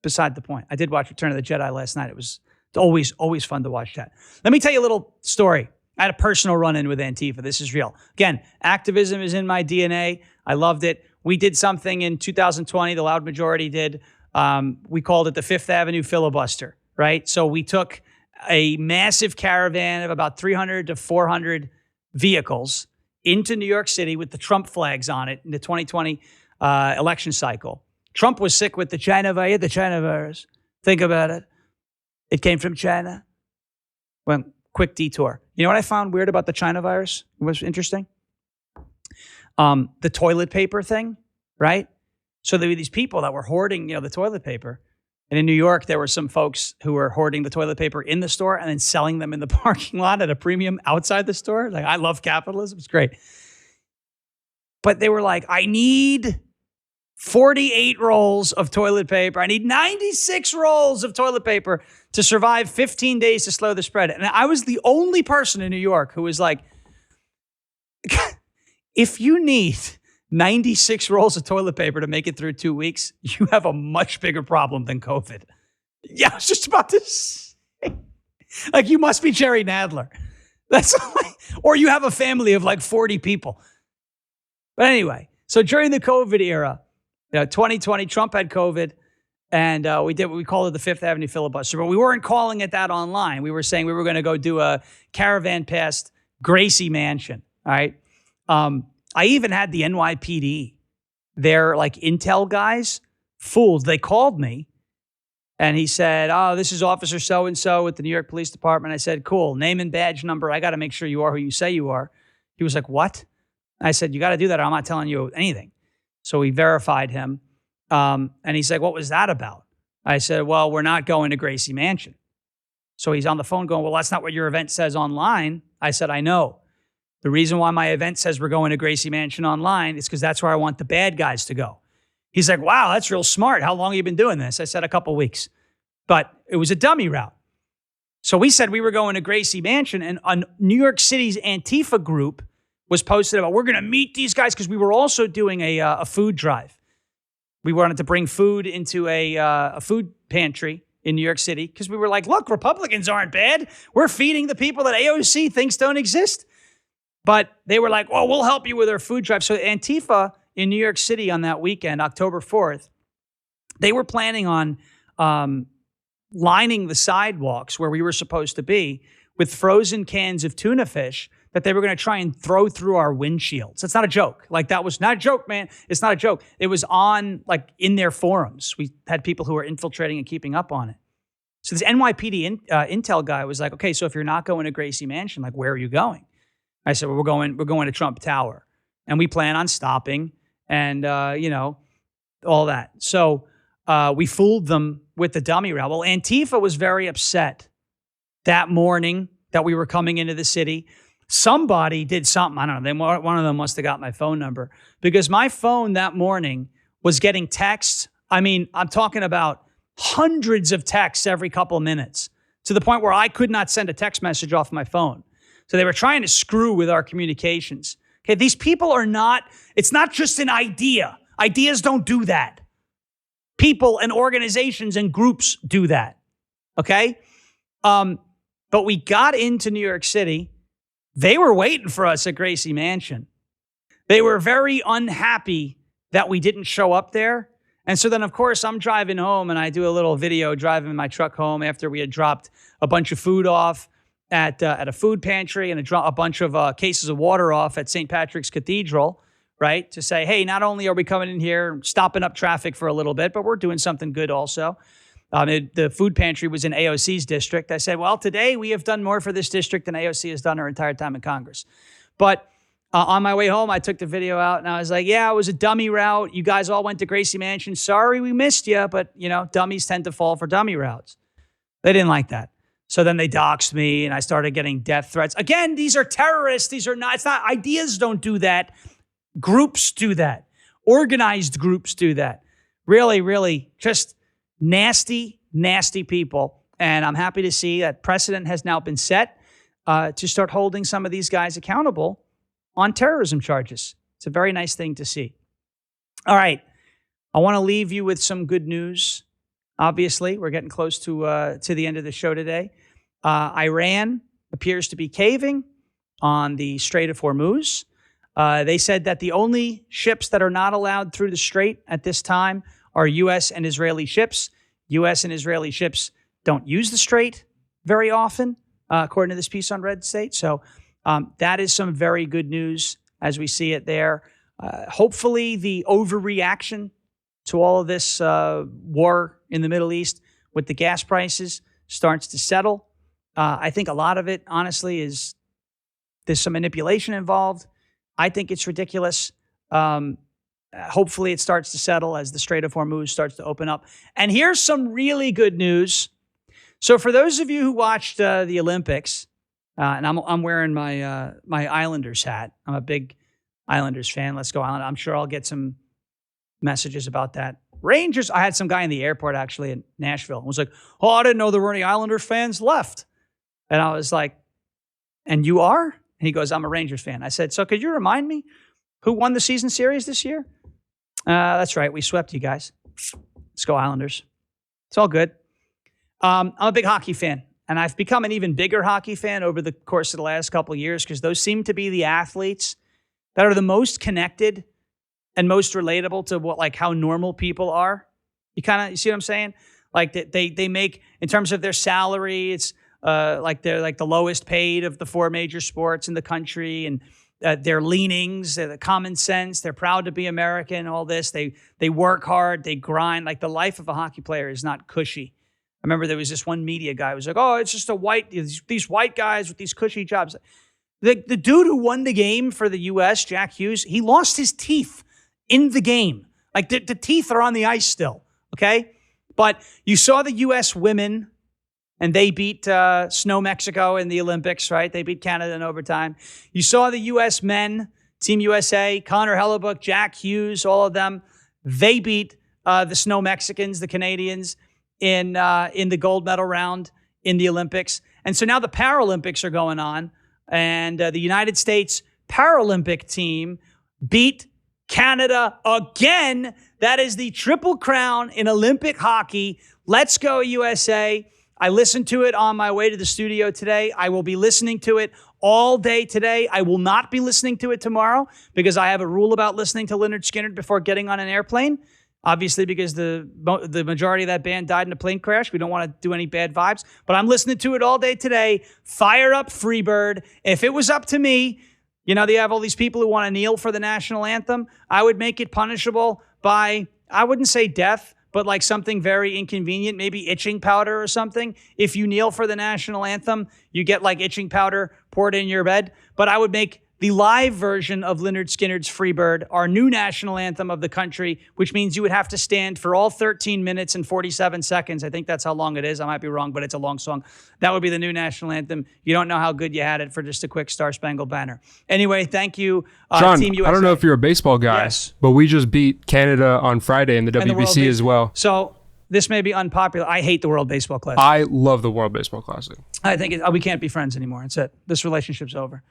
beside the point, I did watch Return of the Jedi last night. It was always fun to watch that. Let me tell you a little story. I had a personal run-in with Antifa. This is real. Again, activism is in my DNA. I loved it. We did something in 2020, the loud majority did. We called it the Fifth Avenue filibuster, right? So we took a massive caravan of about 300 to 400 vehicles into New York City with the Trump flags on it in the 2020 election cycle. Trump was sick with the China virus. Think about it. It came from China. Well, quick detour. You know what I found weird about the China virus? It was interesting. The toilet paper thing, right? So there were these people that were hoarding, the toilet paper. And in New York, there were some folks who were hoarding the toilet paper in the store and then selling them in the parking lot at a premium outside the store. Like, I love capitalism. It's great. But they were like, I need 48 rolls of toilet paper. I need 96 rolls of toilet paper to survive 15 days to slow the spread. And I was the only person in New York who was like, if you need 96 rolls of toilet paper to make it through 2 weeks, you have a much bigger problem than COVID. Yeah, I was just about to say, like, you must be Jerry Nadler. That's or you have a family of like 40 people. But anyway, so during the COVID era, 2020, Trump had COVID, and we did what we called it the Fifth Avenue filibuster. But we weren't calling it that online. We were saying we were going to go do a caravan past Gracie Mansion. All right. I even had the NYPD, their like intel guys, fooled. They called me and he said, oh, this is Officer so-and-so with the New York Police Department. I said, cool, name and badge number. I got to make sure you are who you say you are. He was like, what? I said, you got to do that or I'm not telling you anything. So we verified him. And he said, what was that about? I said, well, we're not going to Gracie Mansion. So he's on the phone going, well, that's not what your event says online. I said, I know. The reason why my event says we're going to Gracie Mansion online is because that's where I want the bad guys to go. He's like, wow, that's real smart. How long have you been doing this? I said, a couple weeks. But it was a dummy route. So we said we were going to Gracie Mansion, and on New York City's Antifa group was posted about, we're going to meet these guys, because we were also doing a food drive. We wanted to bring food into a food pantry in New York City because we were like, look, Republicans aren't bad. We're feeding the people that AOC thinks don't exist. But they were like, well, we'll help you with our food drive. So Antifa in New York City on that weekend, October 4th, they were planning on lining the sidewalks where we were supposed to be with frozen cans of tuna fish that they were going to try and throw through our windshields. That's not a joke. Like, that was not a joke, man. It's not a joke. It was on, like, in their forums. We had people who were infiltrating and keeping up on it. So this NYPD intel guy was like, okay, so if you're not going to Gracie Mansion, like, where are you going? I said, well, we're going to Trump Tower. And we plan on stopping and, all that. So we fooled them with the dummy route. Well, Antifa was very upset that morning that we were coming into the city. Somebody did something. I don't know. One of them must have got my phone number because my phone that morning was getting texts. I mean, I'm talking about hundreds of texts every couple of minutes to the point where I could not send a text message off my phone. So they were trying to screw with our communications. Okay, these people are not, it's not just an idea. Ideas don't do that. People and organizations and groups do that. Okay? But we got into New York City. They were waiting for us at Gracie Mansion. They were very unhappy that we didn't show up there. And so then, of course, I'm driving home and I do a little video driving my truck home after we had dropped a bunch of food off at a food pantry and a bunch of cases of water off at St. Patrick's Cathedral, right? To say, hey, not only are we coming in here, stopping up traffic for a little bit, but we're doing something good also. The food pantry was in AOC's district. I said, well, today we have done more for this district than AOC has done her entire time in Congress. But on my way home, I took the video out and I was like, yeah, it was a dummy route. You guys all went to Gracie Mansion. Sorry we missed you, but, dummies tend to fall for dummy routes. They didn't like that. So then they doxed me and I started getting death threats. Again, these are terrorists. These are not, it's not, ideas don't do that. Groups do that. Organized groups do that. Really, really just nasty, nasty people. And I'm happy to see that precedent has now been set to start holding some of these guys accountable on terrorism charges. It's a very nice thing to see. All right. I want to leave you with some good news. Obviously, we're getting close to the end of the show today. Iran appears to be caving on the Strait of Hormuz. They said that the only ships that are not allowed through the Strait at this time are U.S. and Israeli ships. U.S. and Israeli ships don't use the Strait very often, according to this piece on Red State. So that is some very good news as we see it there. Hopefully the overreaction to all of this war in the Middle East with the gas prices starts to settle. I think a lot of it, honestly, is there's some manipulation involved. I think it's ridiculous. Hopefully it starts to settle as the Strait of Hormuz starts to open up. And here's some really good news. So for those of you who watched the Olympics, and I'm wearing my my Islanders hat. I'm a big Islanders fan. Let's go Islanders. I'm sure I'll get some messages about that. Rangers, I had some guy in the airport actually in Nashville. I was like, oh, I didn't know there were any Islanders fans left. And I was like, and you are? And he goes, I'm a Rangers fan. I said, so could you remind me who won the season series this year? That's right. We swept you guys. Let's go Islanders. It's all good. I'm a big hockey fan. And I've become an even bigger hockey fan over the course of the last couple of years because those seem to be the athletes that are the most connected and most relatable to what, like, how normal people are. You see what I'm saying? Like they make, in terms of their salary, it's like they're like the lowest paid of the four major sports in the country, and their leanings, the common sense, they're proud to be American, all this. They work hard, they grind. Like, the life of a hockey player is not cushy. I remember there was this one media guy who was like, oh, it's just these white guys with these cushy jobs. The dude who won the game for the U.S., Jack Hughes, he lost his teeth in the game. Like, the teeth are on the ice still, okay? But you saw the U.S. women, and they beat Snow Mexico in the Olympics, right? They beat Canada in overtime. You saw the U.S. men, Team USA, Connor Hellebuck, Jack Hughes, all of them. They beat the Snow Mexicans, the Canadians, in the gold medal round in the Olympics. And so now the Paralympics are going on, and the United States Paralympic team beat Canada again. That is the Triple Crown in Olympic hockey. Let's go, USA. I listened to it on my way to the studio today. I will be listening to it all day today. I will not be listening to it tomorrow because I have a rule about listening to Lynyrd Skynyrd before getting on an airplane. Obviously, because the majority of that band died in a plane crash. We don't want to do any bad vibes. But I'm listening to it all day today. Fire up Freebird. If it was up to me, you know, they have all these people who want to kneel for the national anthem. I would make it punishable by, I wouldn't say death, but like something very inconvenient, maybe itching powder or something. If you kneel for the national anthem, you get like itching powder poured in your bed. But I would make the live version of Lynyrd Skynyrd's Freebird our new national anthem of the country, which means you would have to stand for all 13 minutes and 47 seconds. I think that's how long it is. I might be wrong, but it's a long song. That would be the new national anthem. You don't know how good you had it for just a quick Star Spangled Banner. Anyway, thank you, Shawn, Team USA. I don't know if you're a baseball guy, but we just beat Canada on Friday in the WBC as well. So this may be unpopular. I hate the World Baseball Classic. I love the World Baseball Classic. I think we can't be friends anymore. That's it. This relationship's over.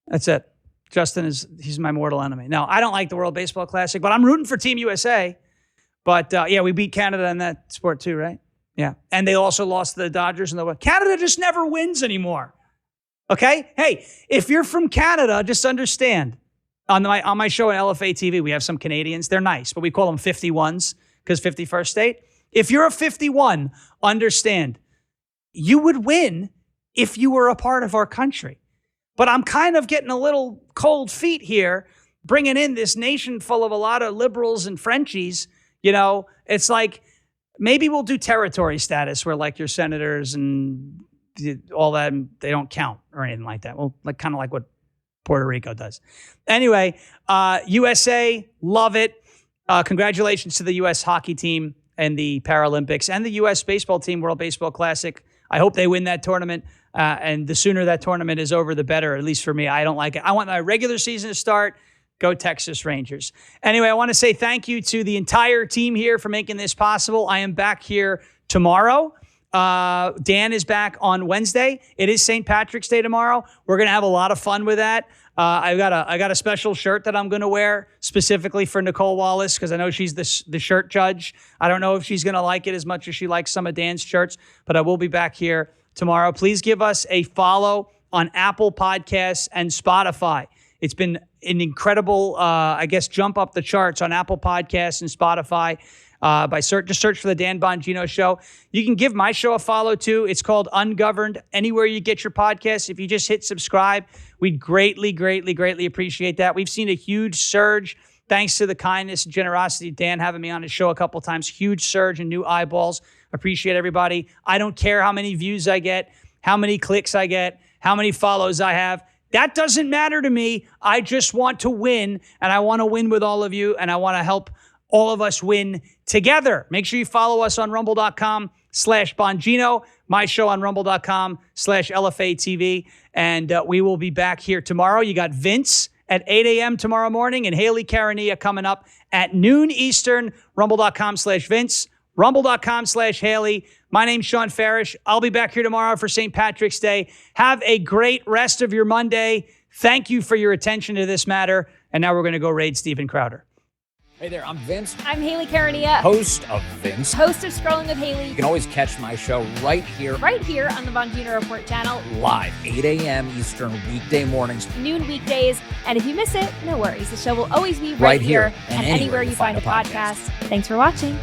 That's it. Justin he's my mortal enemy. No, I don't like the World Baseball Classic, but I'm rooting for Team USA. But yeah, we beat Canada in that sport too, right? Yeah. And they also lost to the Dodgers in the Canada just never wins anymore. Okay? Hey, if you're from Canada, just understand. On my show on LFA TV, we have some Canadians. They're nice, but we call them 51s because 51st state. If you're a 51, understand, you would win if you were a part of our country. But I'm kind of getting a little cold feet here, bringing in this nation full of a lot of liberals and Frenchies. You know, it's like maybe we'll do territory status where like your senators and all that, they don't count or anything like that. Well, like kind of like what Puerto Rico does. Anyway, USA, love it. Congratulations to the U.S. hockey team and the Paralympics and the U.S. baseball team, World Baseball Classic. I hope they win that tournament. And the sooner that tournament is over, the better, at least for me. I don't like it. I want my regular season to start. Go Texas Rangers. Anyway, I want to say thank you to the entire team here for making this possible. I am back here tomorrow. Dan is back on Wednesday. It is St. Patrick's Day tomorrow. We're going to have a lot of fun with that. I got a special shirt that I'm going to wear specifically for Nicole Wallace because I know she's the shirt judge. I don't know if she's going to like it as much as she likes some of Dan's shirts, but I will be back here tomorrow. Please give us a follow on Apple Podcasts and Spotify. It's been an incredible, jump up the charts on Apple Podcasts and Spotify. Just search for the Dan Bongino Show. You can give my show a follow too. It's called Ungoverned. Anywhere you get your podcasts, if you just hit subscribe, we'd greatly, greatly, greatly appreciate that. We've seen a huge surge thanks to the kindness and generosity of Dan having me on his show a couple times. Huge surge in new eyeballs. Appreciate everybody. I don't care how many views I get, how many clicks I get, how many follows I have. That doesn't matter to me. I just want to win, and I want to win with all of you, and I want to help all of us win together. Make sure you follow us on rumble.com/Bongino, my show on rumble.com/LFATV, and we will be back here tomorrow. You got Vince at 8 a.m. tomorrow morning and Haley Karania coming up at noon Eastern, rumble.com/Vince, rumble.com/Haley. My name's Shawn Farash. I'll be back here tomorrow for St. Patrick's Day. Have a great rest of your Monday. Thank you for your attention to this matter. And now we're going to go raid Steven Crowder. Hey there, I'm Vince. I'm Haley Karania. Host of Vince. Host of Scrolling with Haley. You can always catch my show right here on the Bongino Report channel. Live, 8 a.m. Eastern, weekday mornings. Noon weekdays. And if you miss it, no worries. The show will always be right here and anywhere you find a podcast. Thanks for watching.